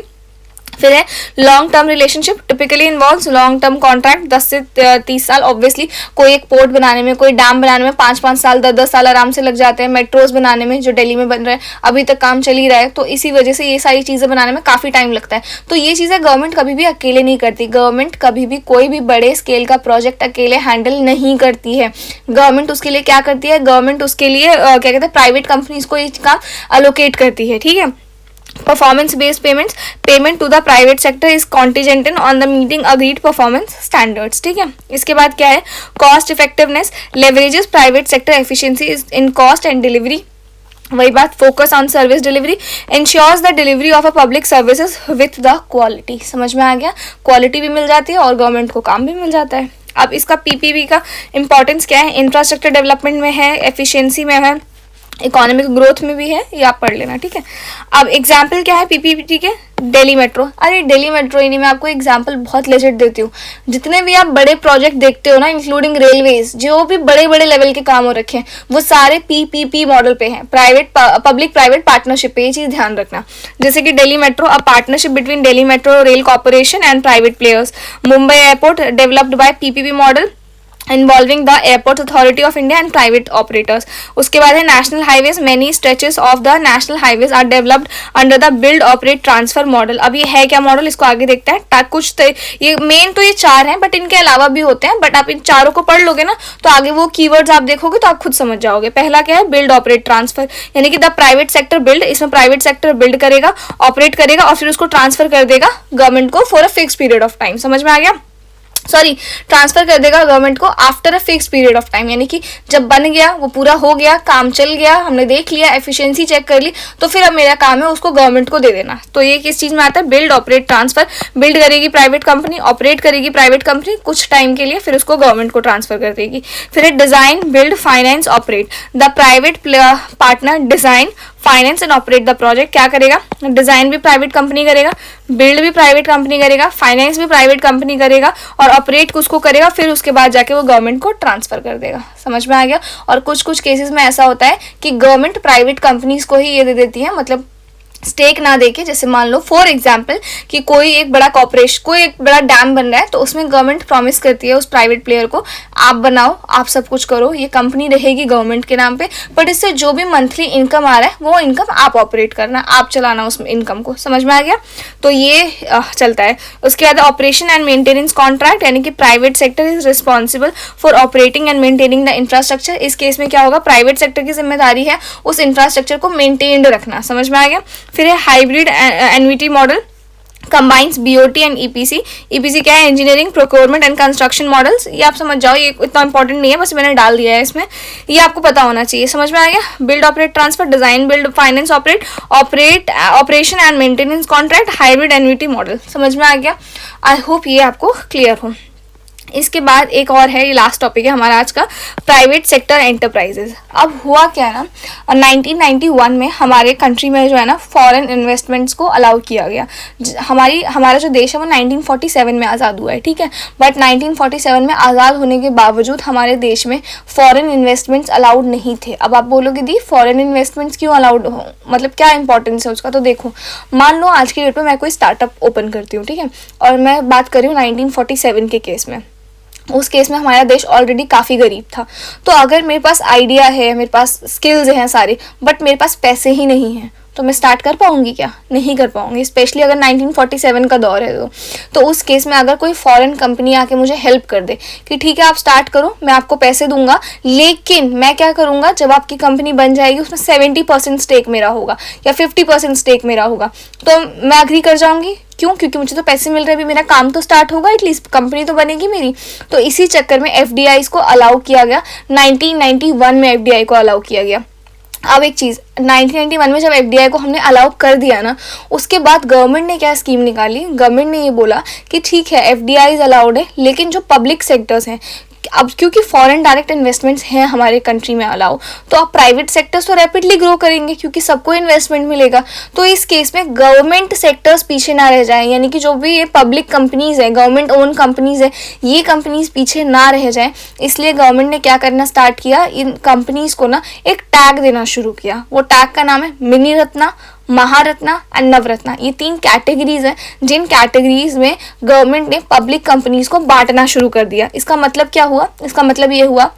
फिर है long term relationship, typically involves long term contract, 10 से 30 साल। ऑब्वियसली कोई एक पोर्ट बनाने में, कोई डैम बनाने में 5-5 साल, 10-10 साल आराम से लग जाते हैं। मेट्रोज बनाने में, जो दिल्ली में बन रहे हैं, अभी तक काम चल ही रहा है, तो इसी वजह से ये सारी चीज़ें बनाने में काफ़ी टाइम लगता है। तो ये चीज़ें गवर्नमेंट कभी भी अकेले नहीं करती। गवर्नमेंट कभी भी कोई भी बड़े स्केल का प्रोजेक्ट अकेले हैंडल नहीं करती है। गवर्नमेंट उसके लिए क्या करती है? गवर्नमेंट उसके लिए क्या कहते हैं, प्राइवेट कंपनीज को ये काम अलोकेट करती है, ठीक है। Performance based payments, payment to the private sector is contingented on the meeting agreed performance standards, ठीक है। इसके बाद क्या है? Cost effectiveness, leverages private sector efficiency in cost and delivery. वही बात, focus on service delivery, ensures the delivery of a public services with the quality. समझ में आ गया? क्वालिटी भी मिल जाती है और गवर्नमेंट को काम भी मिल जाता है। अब इसका पीपीपी का इंपॉर्टेंस क्या है? इंफ्रास्ट्रक्चर डेवलपमेंट में है, एफिशिएंसी में है, इकोनॉमिक ग्रोथ में भी है, ये आप पढ़ लेना, ठीक है। अब एग्जाम्पल क्या है पीपीपी के, दिल्ली मेट्रो। अरे दिल्ली मेट्रो ही नहीं, मैं आपको एग्जाम्पल बहुत लेजेट देती हूँ। जितने भी आप बड़े प्रोजेक्ट देखते हो ना, इंक्लूडिंग रेलवेज, जो भी बड़े बड़े लेवल के काम हो रखे हैं, वो सारे पीपीपी मॉडल पे हैं, पब्लिक प्राइवेट पार्टनरशिप पे। ये चीज ध्यान रखना। जैसे कि Delhi metro, a partnership between Delhi metro rail corporation and private players. Mumbai airport developed by PPP model involving the airport authority of India and private operators. उसके बाद है national highways, many stretches of the national highways are developed under the build operate transfer model. अब ये है क्या model, इसको आगे देखते हैं। ये मेन तो ये 4 हैं, बट इनके अलावा भी होते हैं, बट आप इन चारों को पढ़ लोगे ना तो आगे वो कीवर्ड्स आप देखोगे तो आप खुद समझ जाओगे। पहला क्या है, बिल्ड ऑपरेट ट्रांसफर, यानी कि द प्राइवेट सेक्टर बिल्ड, इसमें प्राइवेट सेक्टर बिल्ड करेगा, ऑपरेट करेगा और फिर उसको ट्रांसफर कर देगा गवर्नमेंट को for a fix period of time. समझ में आ गया? सॉरी, ट्रांसफर कर देगा गवर्नमेंट को after a fix period of time, यानी कि जब बन गया, वो पूरा हो गया, काम चल गया, हमने देख लिया, एफिशिएंसी चेक कर ली, तो फिर अब मेरा काम है उसको गवर्नमेंट को दे देना। तो ये किस चीज में आता है, बिल्ड ऑपरेट ट्रांसफर। बिल्ड करेगी प्राइवेट कंपनी, ऑपरेट करेगी प्राइवेट कंपनी कुछ टाइम के लिए, फिर उसको गवर्नमेंट को ट्रांसफर कर देगी। फिर design, build, finance, operate. The private partner design, finance and operate the project. क्या करेगा, डिजाइन भी प्राइवेट कंपनी करेगा, बिल्ड भी प्राइवेट कंपनी करेगा, फाइनेंस भी प्राइवेट कंपनी करेगा और ऑपरेट उसको करेगा, फिर उसके बाद जाके वो गवर्नमेंट को ट्रांसफर कर देगा। समझ में आ गया? और कुछ कुछ केसेस में ऐसा होता है कि गवर्नमेंट प्राइवेट कंपनीज को ही ये दे देती है, मतलब स्टेक ना देके। जैसे मान लो फॉर एग्जाम्पल कि कोई एक बड़ा कॉर्पोरेशन, कोई एक बड़ा डैम बन रहा है, तो उसमें गवर्नमेंट प्रॉमिस करती है उस प्राइवेट प्लेयर को, आप बनाओ, आप सब कुछ करो, ये कंपनी रहेगी गवर्नमेंट के नाम पे, बट इससे जो भी मंथली इनकम आ रहा है वो इनकम आप ऑपरेट करना, आप चलाना उस इनकम को। समझ में आ गया? तो ये चलता है। उसके बाद ऑपरेशन एंड मेंटेनेंस कॉन्ट्रैक्ट, यानी कि private sector is responsible for operating and maintaining the infrastructure. इस केस में क्या होगा, प्राइवेट सेक्टर की जिम्मेदारी है उस इंफ्रास्ट्रक्चर को मेंटेन्ड रखना। समझ में आ गया? फिर है hybrid annuity model, combines BOT and EPC. EPC क्या है, engineering procurement and construction models. ये आप समझ जाओ, ये इतना इंपॉर्टेंट नहीं है, बस मैंने डाल दिया है इसमें, ये आपको पता होना चाहिए। समझ में आ गया? Build operate transfer, design build finance operate operation and maintenance contract, hybrid annuity model. समझ में आ गया? आई होप ये आपको क्लियर हो। इसके बाद एक और है, ये लास्ट टॉपिक है हमारा आज का, प्राइवेट सेक्टर एंटरप्राइजेज। अब हुआ क्या है ना, 1991 में हमारे कंट्री में जो है ना फॉरेन इन्वेस्टमेंट्स को अलाउ किया गया। हमारा जो देश है वो 1947 में आज़ाद हुआ है, ठीक है, बट 1947 में आज़ाद होने के बावजूद हमारे देश में फॉरेन इन्वेस्टमेंट्स अलाउड नहीं थे। अब आप बोलोगे दी फॉरेन इन्वेस्टमेंट्स क्यों अलाउड हो, मतलब क्या इंपॉर्टेंस है उसका? तो देखो, मान लो आज की डेट में मैं कोई स्टार्टअप ओपन करती हूँ, ठीक है, और मैं बात कर रही हूँ 1947 के केस में। उस केस में हमारा देश ऑलरेडी काफ़ी गरीब था। तो अगर मेरे पास आइडिया है, मेरे पास स्किल्स हैं सारे, बट मेरे पास पैसे ही नहीं हैं, तो मैं स्टार्ट कर पाऊंगी क्या? नहीं कर पाऊंगी, स्पेशली अगर 1947 का दौर है तो उस केस में अगर कोई फॉरेन कंपनी आके मुझे हेल्प कर दे कि ठीक है आप स्टार्ट करो, मैं आपको पैसे दूंगा, लेकिन मैं क्या करूंगा, जब आपकी कंपनी बन जाएगी उसमें 70% स्टेक मेरा होगा या 50% स्टेक मेरा होगा, तो मैं अग्री कर जाऊंगी। क्यों? क्योंकि मुझे तो पैसे मिल रहे हैं, मेरा काम तो स्टार्ट होगा, एटलीस्ट कंपनी तो बनेगी मेरी। तो इसी चक्कर में एफडीआई को अलाउ किया गया, 1991 में एफडीआई को अलाउ किया गया। अब एक चीज़, 1991 में जब एफडीआई को हमने अलाउ कर दिया ना, उसके बाद गवर्नमेंट ने क्या स्कीम निकाली, गवर्नमेंट ने ये बोला कि ठीक है एफडीआई अलाउड है, लेकिन जो पब्लिक सेक्टर्स हैं, अब क्योंकि फॉरेन डायरेक्ट इन्वेस्टमेंट्स हैं हमारे कंट्री में अलाउ, तो अब प्राइवेट सेक्टर्स तो रैपिडली ग्रो करेंगे क्योंकि सबको इन्वेस्टमेंट मिलेगा। तो इस केस में गवर्नमेंट सेक्टर्स पीछे ना रह जाएं, यानी कि जो भी ये पब्लिक कंपनीज है, गवर्नमेंट ओन कंपनीज है, ये कंपनीज पीछे ना रह जाएं, इसलिए गवर्नमेंट ने क्या करना स्टार्ट किया, इन कंपनीज को ना एक टैग देना शुरू किया। वो टैग का नाम है मिनी रत्ना, महारत्ना एंड नवरत्ना। ये 3 कैटेगरीज हैं जिन कैटेगरीज में गवर्नमेंट ने पब्लिक कंपनीज को बांटना शुरू कर दिया। इसका मतलब क्या हुआ? इसका मतलब ये हुआ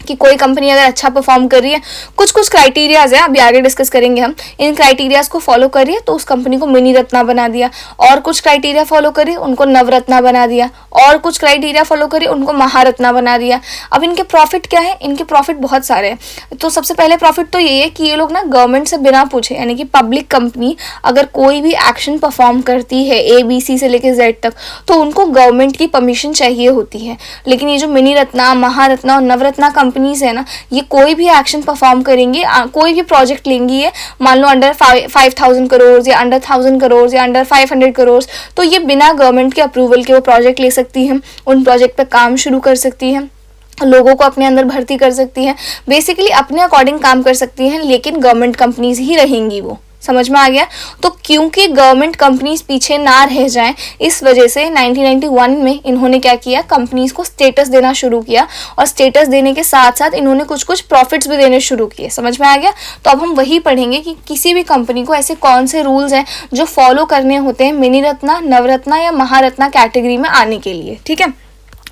कि कोई कंपनी अगर अच्छा परफॉर्म कर रही है, कुछ क्राइटेरियाज है, अभी आगे डिस्कस करेंगे हम, इन क्राइटेरियाज को फॉलो कर रही है तो उस कंपनी को मिनी रत्ना बना दिया, और कुछ क्राइटेरिया फॉलो करी उनको नवरत्ना बना दिया, और कुछ क्राइटेरिया फॉलो करी उनको महारत्ना बना दिया। अब इनके प्रॉफिट क्या है? इनके प्रॉफिट बहुत सारे हैं। तो सबसे पहले प्रॉफिट तो ये है कि ये लोग ना गवर्नमेंट से बिना पूछे, यानी कि पब्लिक कंपनी अगर कोई भी एक्शन परफॉर्म करती है ABC से लेकर Z तक, तो उनको गवर्नमेंट की परमिशन चाहिए होती है। लेकिन ये जो मिनी रत्ना, महारत्ना और नवरत्ना कंपनीज है ना, ये कोई भी एक्शन परफॉर्म करेंगी, कोई भी प्रोजेक्ट लेंगी है, मान लो अंडर 5,000 करोड़ या अंडर 1,000 करोड़ या अंडर 500 करोड़, तो ये बिना गवर्नमेंट के अप्रूवल के वो प्रोजेक्ट ले सकती हैं, उन प्रोजेक्ट पे काम शुरू कर सकती हैं। लोगों को अपने अंदर भर्ती कर सकती हैं, बेसिकली अपने अकॉर्डिंग काम कर सकती हैं, लेकिन गवर्नमेंट कंपनीज ही रहेंगी वो। समझ में आ गया? तो क्योंकि गवर्नमेंट कंपनीज पीछे ना रह जाएं, इस वजह से 1991 में इन्होंने क्या किया, कंपनीज को स्टेटस देना शुरू किया, और स्टेटस देने के साथ साथ इन्होंने कुछ कुछ प्रॉफिट्स भी देने शुरू किए। समझ में आ गया? तो अब हम वही पढ़ेंगे कि किसी भी कंपनी को ऐसे कौन से रूल्स हैं जो फॉलो करने होते हैं मिनी रत्ना, नवरत्ना या महारत्ना कैटेगरी में आने के लिए। ठीक है,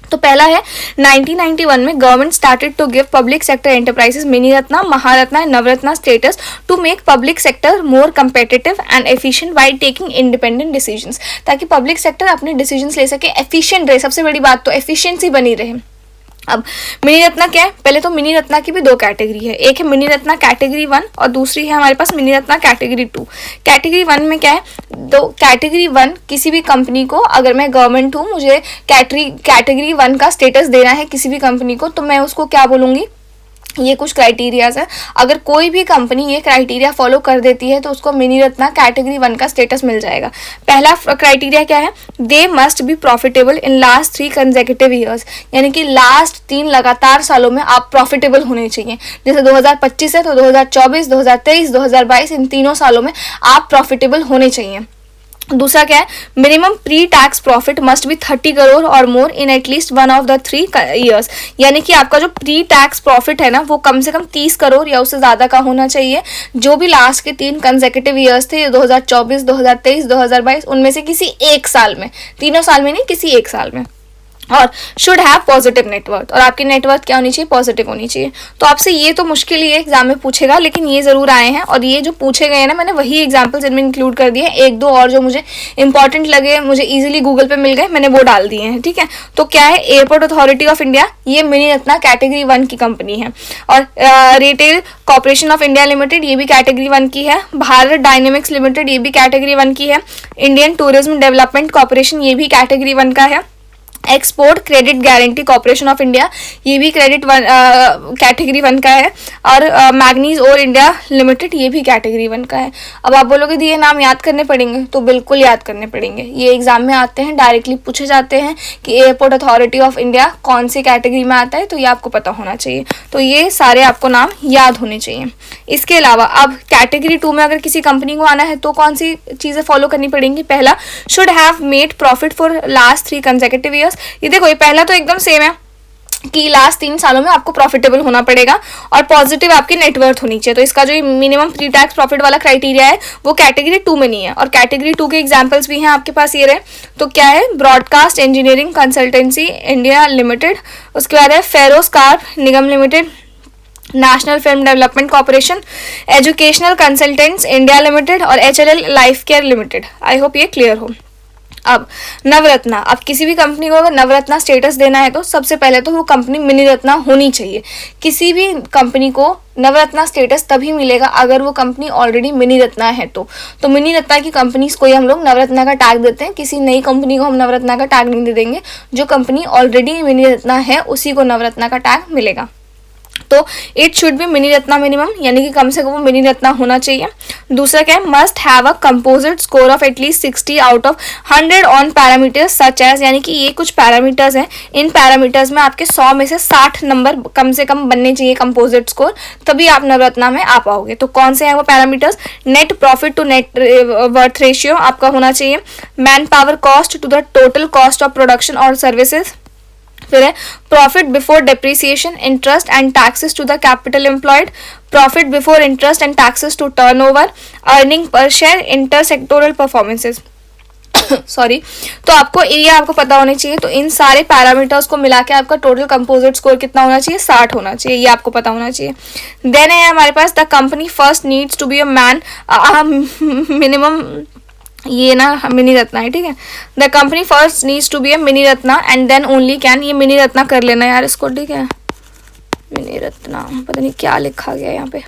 तो पहला है 1991 में government started to give public sector enterprises mini Ratna, Maharatna and Navratna status to make public sector more competitive and efficient by taking independent decisions, ताकि पब्लिक सेक्टर अपने डिसीजंस ले सके, एफिशिएंट रहे। सबसे बड़ी बात तो एफिशिएंसी बनी रहे। अब मिनी रत्ना क्या है? पहले तो मिनी रत्ना की भी दो कैटेगरी है, एक है मिनी रत्ना कैटेगरी 1 और दूसरी है हमारे पास मिनी रत्ना कैटेगरी 2। कैटेगरी 1 में क्या है? तो कैटेगरी 1 किसी भी कंपनी को, अगर मैं गवर्नमेंट हूँ, मुझे कैटेगरी 1 का स्टेटस देना है किसी भी कंपनी को, तो मैं उसको क्या बोलूँगी, ये कुछ क्राइटेरियाज है। अगर कोई भी कंपनी ये क्राइटेरिया फॉलो कर देती है तो उसको मिनी रत्ना कैटेगरी 1 का स्टेटस मिल जाएगा। पहला क्राइटेरिया क्या है? They must be profitable in last 3 consecutive years, यानी कि लास्ट 3 लगातार सालों में आप प्रॉफिटेबल होने चाहिए। जैसे 2025 है तो 2024, 2023, 2022 इन तीनों सालों में आप प्रॉफिटेबल होने चाहिए। दूसरा क्या है? Minimum pre tax profit must be 30 crore और more in at least 1 of the 3 years, यानी कि आपका जो प्री टैक्स प्रॉफिट है ना, वो कम से कम 30 करोड़ या उससे ज़्यादा का होना चाहिए। जो भी लास्ट के 3 कंसेक्यूटिव ईयर्स थे, 2024, 2023, 2022, उनमें से किसी एक साल में, तीनों साल में नहीं, किसी एक साल में। और शुड हैव पॉजिटिव नेटवर्थ, और आपकी नेटवर्थ क्या होनी चाहिए? पॉजिटिव होनी चाहिए। तो आपसे ये तो मुश्किल ही एग्जाम में पूछेगा, लेकिन ये जरूर आए हैं, और ये जो पूछे गए हैं ना, मैंने वही एग्जाम्पल्स इनमें इंक्लूड कर दिए हैं। एक दो और जो मुझे इंपॉर्टेंट लगे, मुझे इजीली गूगल पे मिल गए, मैंने वो डाल दिए हैं। ठीक है, तो क्या है? एयरपोर्ट अथॉरिटी ऑफ इंडिया, ये मिनी रत्ना कैटेगरी 1 की कंपनी है। और retail corporation of India limited, ये भी कैटेगरी 1 की है। भारत डायनेमिक्स लिमिटेड, ये भी कैटेगरी 1 की है। इंडियन टूरिज्म डेवलपमेंट कॉर्पोरेशन, ये भी कैटेगरी 1 का है। Export credit guarantee corporation of India, ये भी कैटेगरी 1 का है। और मैग्नीज और इंडिया लिमिटेड, ये भी कैटेगरी 1 का है। अब आप बोलोगे ये नाम याद करने पड़ेंगे, तो बिल्कुल याद करने पड़ेंगे। ये एग्जाम में आते हैं, डायरेक्टली पूछे जाते हैं कि एयरपोर्ट अथॉरिटी ऑफ इंडिया कौन सी कैटेगरी में आता है, तो ये आपको पता होना चाहिए। तो ये सारे आपको नाम याद होने चाहिए। इसके अलावा अब कैटेगरी 2 में अगर किसी कंपनी को आना है तो कौन सी चीज़ें फॉलो करनी पड़ेंगी? पहला, should have made profit for last 3 consecutive years. ये देखो, ये पहला तो एकदम सेम है कि लास्ट 3 सालों में आपको प्रॉफिटेबल होना पड़ेगा, और पॉजिटिव आपकी नेटवर्थ होनी चाहिए। तो इसका जो मिनिमम प्री टैक्स प्रॉफिट वाला क्राइटेरिया है वो कैटेगरी 2 में नहीं है। और कैटेगरी 2 के एग्जांपल्स भी हैं आपके पास, ये रहे। तो क्या है? Broadcast engineering consultancy India limited, उसके बाद है ferro scrap Nigam limited, national film development corporation, educational consultants India limited और HLL life care limited. I hope ये क्लियर हो। अब नवरत्ना, अब किसी भी कंपनी को अगर नवरत्ना स्टेटस देना है तो सबसे पहले तो वो कंपनी मिनी रत्ना होनी चाहिए। किसी भी कंपनी को नवरत्ना स्टेटस तभी मिलेगा अगर वो कंपनी ऑलरेडी मिनी रत्ना है। तो मिनी रत्ना की कंपनीज को ही हम लोग नवरत्ना का टैग देते हैं। किसी नई कंपनी को हम नवरत्ना का टैग नहीं दे देंगे। जो कंपनी ऑलरेडी मिनी रत्ना है उसी को नवरत्ना का टैग मिलेगा। तो it should be mini Ratna minimum, यानी कि कम से कम वो मिनी रत्ना होना चाहिए। दूसरा क्या है? Must have a composite score of at least 60 out of 100 on parameters such as, यानी कि ये कुछ पैरामीटर्स हैं। इन पैरामीटर्स में आपके 100 में से 60 नंबर कम से कम बनने चाहिए कंपोजिट स्कोर, तभी आप नवरत्ना में आ पाओगे। तो कौन से हैं वो parameters? Net profit to net worth ratio आपका होना चाहिए। Man power cost to the total cost of production और सर्विसेज। फिर है profit before depreciation, interest and taxes to the capital employed, profit before interest and taxes to turnover, earning per share, inter sectoral performances. Sorry, तो आपको area आपको पता होनी चाहिए। तो इन सारे पैरामीटर्स को मिला के आपका टोटल कंपोजिट स्कोर कितना होना चाहिए? 60 होना चाहिए, ये आपको पता होना चाहिए। देन है हमारे पास the company first needs to be a man minimum, ये ना मिनी रत्ना है, ठीक है। The company first needs to be a mini Ratna and then only can, ये मिनी रत्ना कर लेना यार इसको, ठीक है। मिनी रत्ना, पता नहीं क्या लिखा गया यहाँ पे,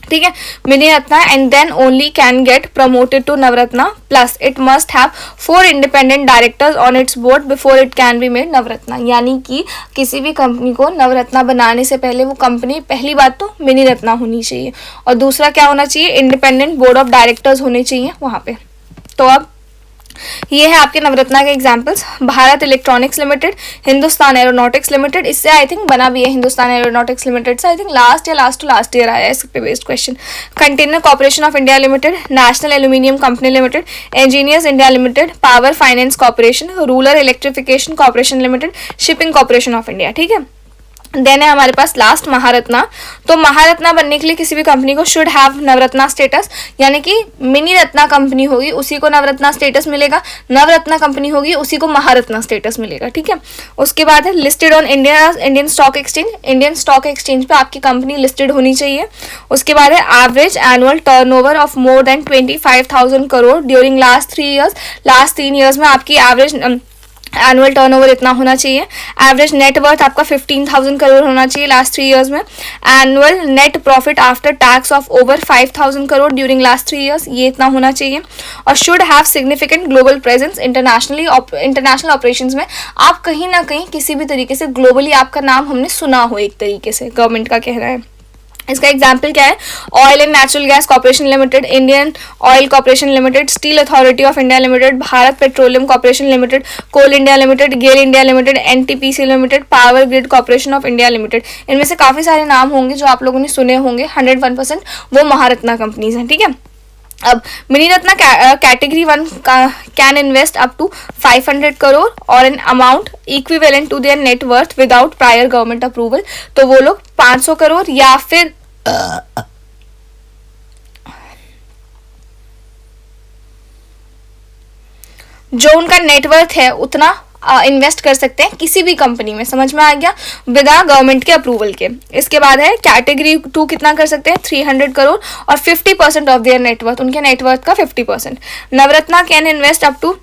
ठीक है। Mini Ratna and then only can get promoted to Navratna, plus it must have 4 independent directors on its board before it can be made Navratna. यानी कि किसी भी कंपनी को नवरत्ना बनाने से पहले वो कंपनी, पहली बात तो मिनी रत्ना होनी चाहिए, और दूसरा क्या होना चाहिए? इंडिपेंडेंट बोर्ड ऑफ डायरेक्टर्स होने चाहिए वहाँ पे। तो अब ये है आपके नवरत्ना के examples, Bharat electronics limited, Hindustan aeronautics limited, इससे आई थिंक बना भी है हिंदुस्तान एरोनॉटिक्स लिमिटेड से, आई थिंक लास्ट ईयर आया है इस पे based question. Container corporation of India limited, national aluminium company limited, engineers India limited, power finance corporation, rural electrification corporation limited, shipping corporation of India, ठीक है। Then है हमारे पास last Maharatna. तो महारत्ना बनने के लिए किसी भी कंपनी को शुड हैव नवरत्ना स्टेटस, यानी कि मिनी रत्ना कंपनी होगी उसी को नवरत्ना स्टेटस मिलेगा, नवरत्ना कंपनी होगी उसी को महारत्ना स्टेटस मिलेगा, ठीक है। उसके बाद है listed on Indian stock exchange, Indian stock exchange पे आपकी कंपनी लिस्टेड होनी चाहिए। उसके बाद है average annual turnover of more than 25,000 crore during last 3 years, last 3 years में आपकी एवरेज एनुअल टर्नओवर इतना होना चाहिए। एवरेज नेट वर्थ आपका 15,000 करोड़ होना चाहिए लास्ट 3 इयर्स में। Annual net profit after tax of over 5,000 crore during last 3 years, ये इतना होना चाहिए। और should have significant global presence international operations में आप कहीं ना कहीं किसी भी तरीके से ग्लोबली आपका नाम हमने सुना हो, एक तरीके से गवर्नमेंट का कहना है। इसका एग्जाम्पल क्या है, oil and natural gas corporation limited, Indian oil corporation limited, steel authority of India limited, Bharat petroleum corporation limited, coal India limited, GAIL India limited, NTPC limited, power grid corporation of India limited. इनमें से काफी सारे नाम होंगे जो आप लोगों ने सुने होंगे, 101% वो महारत्ना कंपनीज हैं, ठीक है। अब mini Ratna category 1 can invest up to 500 crore और an amount equivalent to their net worth without prior government approval, तो वो लोग 500 करोड़ या फिर जो उनका नेटवर्थ है उतना इन्वेस्ट कर सकते हैं किसी भी कंपनी में, समझ में आ गया, विदा गवर्नमेंट के अप्रूवल के। इसके बाद है कैटेगरी 2 कितना कर सकते हैं, 300 करोड़ और 50% ऑफ देयर नेटवर्थ, उनके नेटवर्थ का 50%। Navratna can invest up to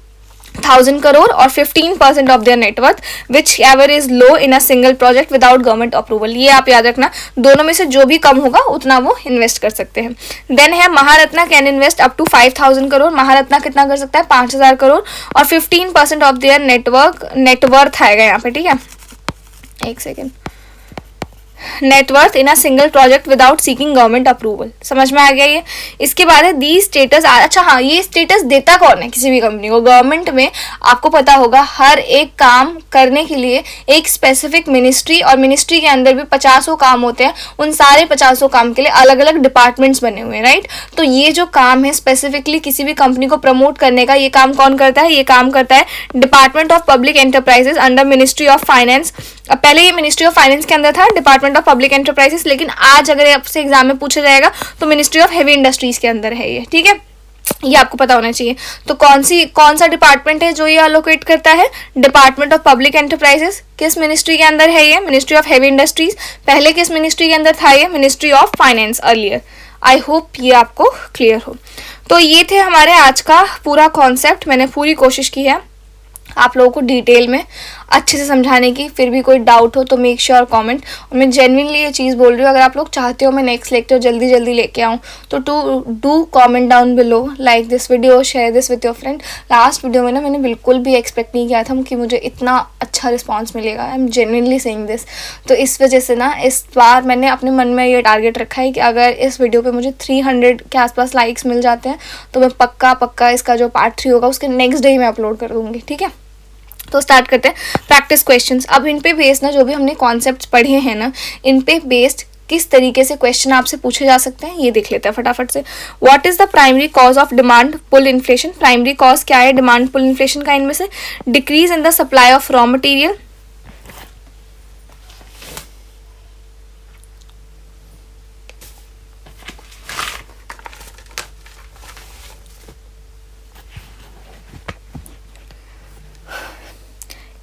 1,000 crore और 15% of their net worth whichever is low in a single project without government approval. ये आप याद रखना, दोनों में से जो भी कम होगा उतना वो इन्वेस्ट कर सकते हैं। देन है Maharatna can invest up to 5,000 crore, Maharatna कितना कर सकता है, 5,000 करोड़ और 15% ऑफ देयर नेटवर्थ आएगा यहाँ पे, ठीक है। एक second, net worth in a single project without seeking government approval, समझ में आ गया ये। इसके बाद है दी स्टेटस, अच्छा हाँ, ये स्टेटस देता कौन है किसी भी कंपनी को, गवर्नमेंट में आपको पता होगा हर एक काम करने के लिए एक स्पेसिफिक मिनिस्ट्री, और मिनिस्ट्री के अंदर भी 50 काम होते हैं, उन सारे 50 काम के लिए अलग अलग डिपार्टमेंट्स बने हुए हैं, राइट। तो ये जो काम है स्पेसिफिकली किसी भी कंपनी को प्रमोट करने का, ये काम कौन करता है, ये काम करता है department of public enterprises under ministry of finance. पहले ये मिनिस्ट्री ऑफ फाइनेंस के अंदर था, डिपार्टमेंट ऑफ पब्लिक एंटरप्राइजेस, लेकिन आज अगर आपसे एग्जाम में पूछा जाएगा तो मिनिस्ट्री ऑफ हेवी इंडस्ट्रीज के अंदर है ये, ठीक है। ये आपको पता होना चाहिए। तो कौन सा डिपार्टमेंट है जो ये अलोकेट करता है, डिपार्टमेंट ऑफ पब्लिक एंटरप्राइजेस। किस मिनिस्ट्री के अंदर है ये, मिनिस्ट्री ऑफ हेवी इंडस्ट्रीज। पहले किस मिनिस्ट्री के अंदर था ये, ministry of finance earlier. I hope ये आपको क्लियर हो। तो ये थे हमारे आज का पूरा कॉन्सेप्ट, मैंने पूरी कोशिश की है आप लोगों को डिटेल में अच्छे से समझाने की। फिर भी कोई डाउट हो तो मेक श्योर कमेंट, और मैं जेन्युइनली ये चीज़ बोल रही हूँ, अगर आप लोग चाहते हो मैं नेक्स्ट लेक्चर जल्दी जल्दी लेके आऊँ तो do comment down below, like this video, share this with your friend. Last video में ना मैंने बिल्कुल भी एक्सपेक्ट नहीं किया था कि मुझे इतना अच्छा रिस्पॉन्स मिलेगा, I am genuinely saying this. तो इस वजह से ना इस बार मैंने अपने मन में ये टारगेट रखा है कि अगर इस वीडियो पर मुझे 300 के आसपास लाइक्स मिल जाते हैं तो मैं पक्का इसका जो पार्ट 3 होगा उसके नेक्स्ट डे मैं अपलोड कर दूँगी, ठीक है। तो स्टार्ट करते हैं प्रैक्टिस क्वेश्चंस। अब इन पे बेस्ड ना जो भी हमने कॉन्सेप्ट्स पढ़े हैं ना, इन पे बेस्ड किस तरीके से क्वेश्चन आपसे पूछे जा सकते हैं ये देख लेते हैं फटाफट से। What is the primary cause of demand pull inflation, primary cause क्या है डिमांड पुल इन्फ्लेशन का, इनमें से decrease in the supply of raw material,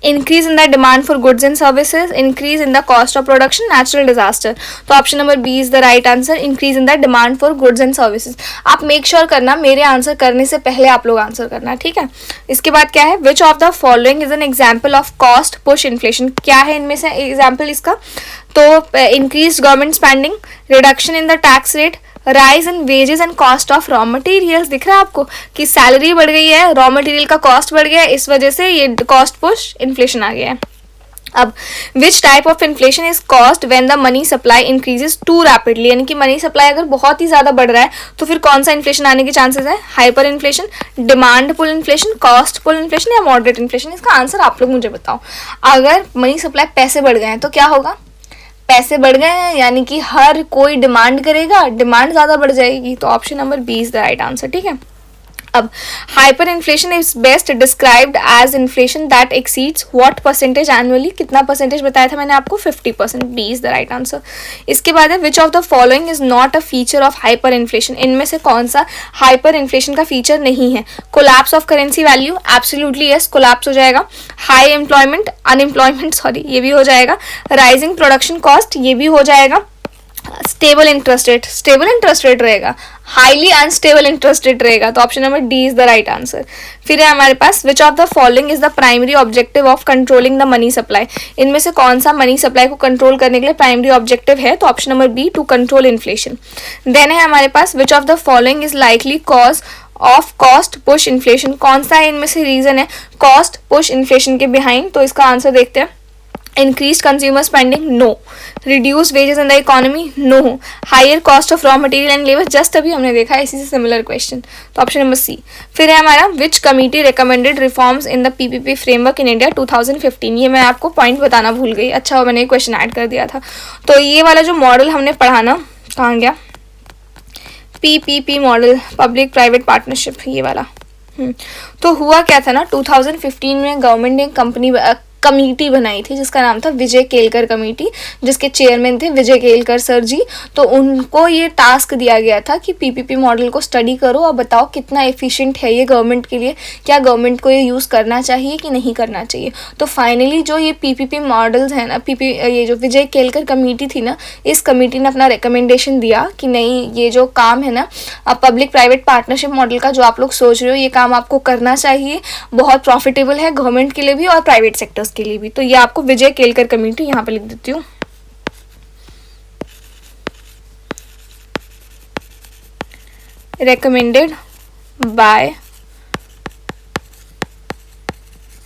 increase in the demand for goods and services, increase in the cost of production, natural disaster. तो option number B is the right answer, increase in the demand for goods and services. आप make sure करना मेरे answer करने से पहले आप लोग answer करना, ठीक है। इसके बाद क्या है, which of the following is an example of cost push inflation, क्या है इनमें से एग्जाम्पल इसका। तो increase government spending, reduction in the tax rate, rise in wages and cost of raw materials. दिख रहा है आपको कि सैलरी बढ़ गई है, रॉ मटेरियल का कॉस्ट बढ़ गया है, इस वजह से ये कॉस्ट पुश इन्फ्लेशन आ गया है। अब which type of inflation is cost when the money supply increases too rapidly, यानी कि मनी सप्लाई अगर बहुत ही ज़्यादा बढ़ रहा है तो फिर कौन सा इन्फ्लेशन आने के चांसेस है? Hyper inflation, demand pull inflation, cost pull inflation या मॉडरेट इन्फ्लेशन? इसका आंसर आप लोग मुझे बताओ। अगर मनी सप्लाई पैसे बढ़ गए हैं तो क्या होगा? पैसे बढ़ गए हैं यानी कि हर कोई डिमांड करेगा, डिमांड ज़्यादा बढ़ जाएगी, तो option number B is the right answer. ठीक है। अब hyper inflation is best described as inflation that exceeds what percentage annually, कितना परसेंटेज बताया था मैंने आपको? 50%। B is the right answer. इसके बाद है which of the following is not a feature of hyper inflation, इनमें से कौन सा हाइपर इन्फ्लेशन का फीचर नहीं है? Collapse of currency value, absolutely yes, collapse हो जाएगा। हाई एम्प्लॉयमेंट, अनएम्प्लॉयमेंट सॉरी, ये भी हो जाएगा। राइजिंग प्रोडक्शन कॉस्ट, ये भी हो जाएगा। Stable interest rate, stable interest rate रहेगा, हाईली अनस्टेबल इंटरेस्ट रेट रहेगा, तो option number D is the right answer. फिर है हमारे पास which of the following is the primary objective of controlling the money supply, इनमें से कौन सा मनी सप्लाई को कंट्रोल करने के लिए प्राइमरी ऑब्जेक्टिव है? तो option number B, to control inflation. Then है हमारे पास which of the following is likely cause of cost push inflation, कौन सा इनमें से रीजन है कॉस्ट पुश इन्फ्लेशन के बिहाइंड? तो इसका आंसर देखते हैं। Increased consumer spending, no. Reduced wages in the economy, no. Higher cost of raw material and labor, just अभी हमने देखा है इसी से सिमिलर क्वेश्चन, तो ऑप्शन नंबर सी। फिर है हमारा विच committee recommended reforms in the PPP framework in India 2015, ये मैं आपको पॉइंट बताना भूल गई, अच्छा मैंने क्वेश्चन ऐड कर दिया था। तो ये वाला जो मॉडल हमने पढ़ा ना, कहाँ गया? PPP model, public private partnership, ये वाला। तो हुआ क्या था ना, 2015 में गवर्नमेंट ने कमेटी बनाई थी जिसका नाम था विजय केलकर कमेटी, जिसके चेयरमैन थे विजय केलकर सर जी। तो उनको ये टास्क दिया गया था कि पीपीपी मॉडल को स्टडी करो और बताओ कितना एफिशिएंट है ये गवर्नमेंट के लिए, क्या गवर्नमेंट को ये यूज़ करना चाहिए कि नहीं करना चाहिए। तो फाइनली जो ये पीपीपी मॉडल्स हैं ना, ये जो विजय केलकर कमेटी थी ना, इस कमेटी ने अपना रिकमेंडेशन दिया कि नहीं, ये जो काम है ना पब्लिक प्राइवेट पार्टनरशिप मॉडल का, जो आप लोग सोच रहे हो, ये काम आपको करना चाहिए, बहुत प्रॉफिटेबल है गवर्नमेंट के लिए भी और प्राइवेट सेक्टर्स के लिए भी। तो ये आपको विजय केलकर कमेटी यहां पे लिख देती हूँ। Recommended by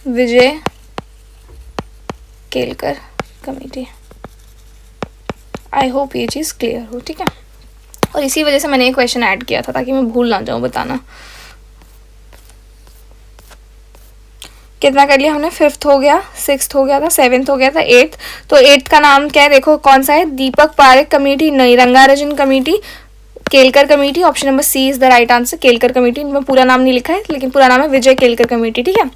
Vijay Kelkar committee. I hope ये चीज क्लियर हो। ठीक है, और इसी वजह से मैंने ये क्वेश्चन ऐड किया था ताकि मैं भूल ना जाऊं बताना। कितना कर लिया हमने? 5th हो गया, 6th हो गया था, 7th हो गया था, 8th। तो 8th का नाम क्या है? देखो कौन सा है? दीपक पारेख कमेटी, नहीं, Rangarajan committee, Kelkar committee. Option number C is the right answer, Kelkar committee. इनमें पूरा नाम नहीं लिखा है लेकिन पूरा नाम है विजय केलकर कमेटी। ठीक है,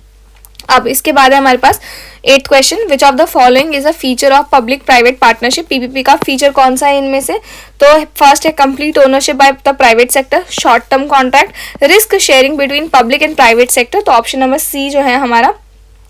अब इसके बाद है हमारे पास 8th question, which of the following is a feature of public private partnership, PPP का फीचर कौन सा है इनमें से? तो फर्स्ट है complete ownership by the private sector, short term contract, risk sharing between public and private sector. तो option number सी जो है हमारा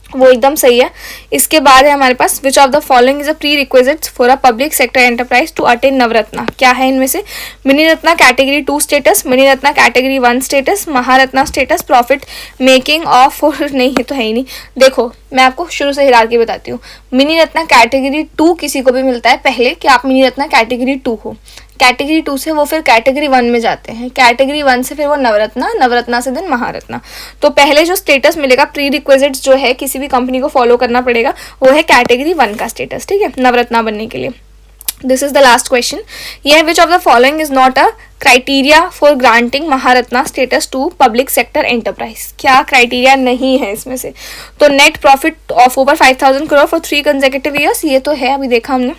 वो एकदम सही है। इसके बाद है हमारे पास which of the following is a pre requisites for a public sector enterprise to attain Navratna, क्या है इनमें से? Mini Ratna category 2 status, mini Ratna category 1 status, Maharatna status, profit making of नहीं, ये तो है ही नहीं। देखो मैं आपको शुरू से हिला के बताती हूँ, मिनी रत्ना कैटेगरी 2 किसी को भी मिलता है पहले कि आप मिनी रत्ना कैटेगरी 2 हो, कैटेगरी 2 से वो फिर कैटेगरी 1 में जाते हैं, कैटेगरी 1 से फिर वो नवरत्ना, नवरत्ना से देन महारत्ना। तो पहले जो स्टेटस मिलेगा प्री रिक्विजिट्स जो है किसी भी कंपनी को फॉलो करना पड़ेगा, वो है कैटेगरी 1 का स्टेटस। ठीक है, नवरत्ना बनने के लिए। This is the last question, ये है which of the following is not a criteria for granting Maharatna status to public sector enterprise, क्या क्राइटेरिया नहीं है इसमें से? तो net profit of over 5000 crore for 3 consecutive years, ये तो है, अभी देखा हमने।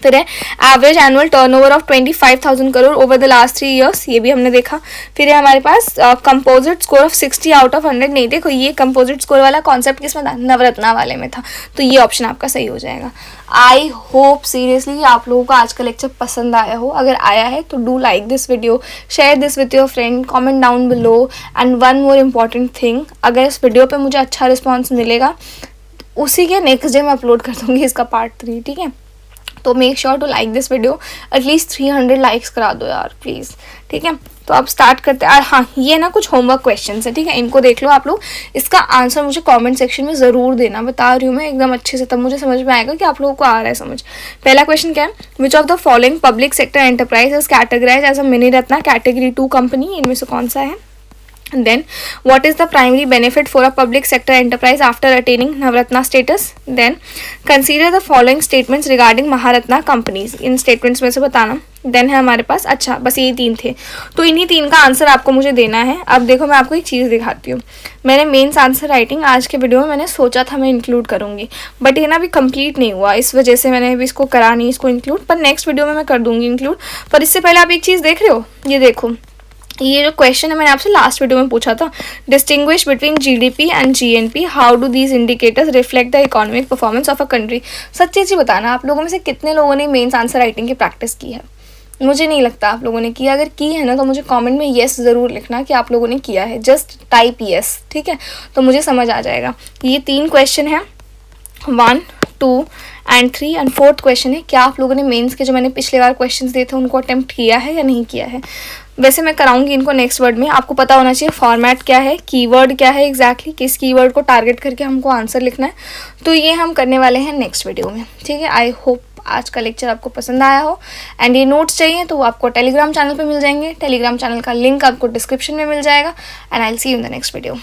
फिर है average annual turnover of 25,000 crore over the last 3 years, ये भी हमने देखा। फिर है हमारे पास composite score of 60 out of 100, नहीं देखो ये कंपोजिट स्कोर वाला कॉन्सेप्ट किसमें था? नवरत्ना वाले में था, तो ये ऑप्शन आपका सही हो जाएगा। आई होप सीरियसली आप लोगों को आज का लेक्चर पसंद आया हो। अगर आया है तो do like this video, share this with your friend, comment down below. And one more important thing, अगर इस वीडियो पर मुझे अच्छा रिस्पॉन्स मिलेगा उसी के नेक्स्ट डे मैं अपलोड कर दूँगी इसका पार्ट 3। ठीक है, तो make sure to like this video, at least 300 likes करा दो यार प्लीज़। ठीक है, तो अब स्टार्ट करते हैं। और हाँ, ये ना कुछ होमवर्क क्वेश्चंस है, ठीक है, इनको देख लो आप लोग। इसका आंसर मुझे कमेंट सेक्शन में ज़रूर देना, बता रही हूँ मैं एकदम अच्छे से, तब मुझे समझ में आएगा कि आप लोगों को आ रहा है समझ। पहला क्वेश्चन क्या है? Which of the following public sector enterprise is categorize as a mini Ratna category 2 company, इनमें से कौन सा है? Then, what is the primary benefit for a public sector enterprise after attaining Navratna status? Then, consider the following statements regarding Maharatna companies. In statements में से बताना. Then है हमारे पास, अच्छा बस यही 3 थे, तो इन्हीं 3 का आंसर आपको मुझे देना है. अब देखो मैं आपको एक चीज़ दिखाती हूँ. मैंने मेंस आंसर राइटिंग आज के वीडियो में मैंने सोचा था मैं इंक्लूड करूँगी, बट ये ना अभी कंप्लीट नहीं हुआ, इस वजह से मैंने अभी इसको करा नहीं इसको इंक्लूड, पर नेक्स्ट वीडियो में मैं कर दूँगी इंक्लूड. पर इससे पहले आप एक चीज़ देख रहे हो, ये देखो, ये जो क्वेश्चन है मैंने आपसे लास्ट वीडियो में पूछा था, distinguish between GDP and GNP, how do these indicators reflect the economic performance of a country. सच्ची सच्ची बताना, आप लोगों में से कितने लोगों ने मेंस आंसर राइटिंग की प्रैक्टिस की है. मुझे नहीं लगता आप लोगों ने किया. अगर की है ना तो मुझे कमेंट में येस ज़रूर लिखना कि आप लोगों ने किया है. जस्ट टाइप येस, ठीक है, तो मुझे समझ आ जाएगा. ये 3 क्वेश्चन है, 1, 2 एंड 3 एंड 4th क्वेश्चन है, क्या आप लोगों ने मेंस के जो मैंने पिछले बार क्वेश्चंस दिए थे उनको अटेम्प्ट किया है या नहीं किया है. वैसे मैं कराऊंगी इनको नेक्स्ट वर्ड में. आपको पता होना चाहिए फॉर्मेट क्या है, कीवर्ड क्या है एग्जैक्टली, किस कीवर्ड को टारगेट करके हमको आंसर लिखना है. तो ये हम करने वाले हैं नेक्स्ट वीडियो में, ठीक है. आई होप आज का लेक्चर आपको पसंद आया हो. एंड ये नोट्स चाहिए तो वो आपको टेलीग्राम चैनल पे मिल जाएंगे. टेलीग्राम चैनल का लिंक आपको डिस्क्रिप्शन में मिल जाएगा. And I will see you in the next video.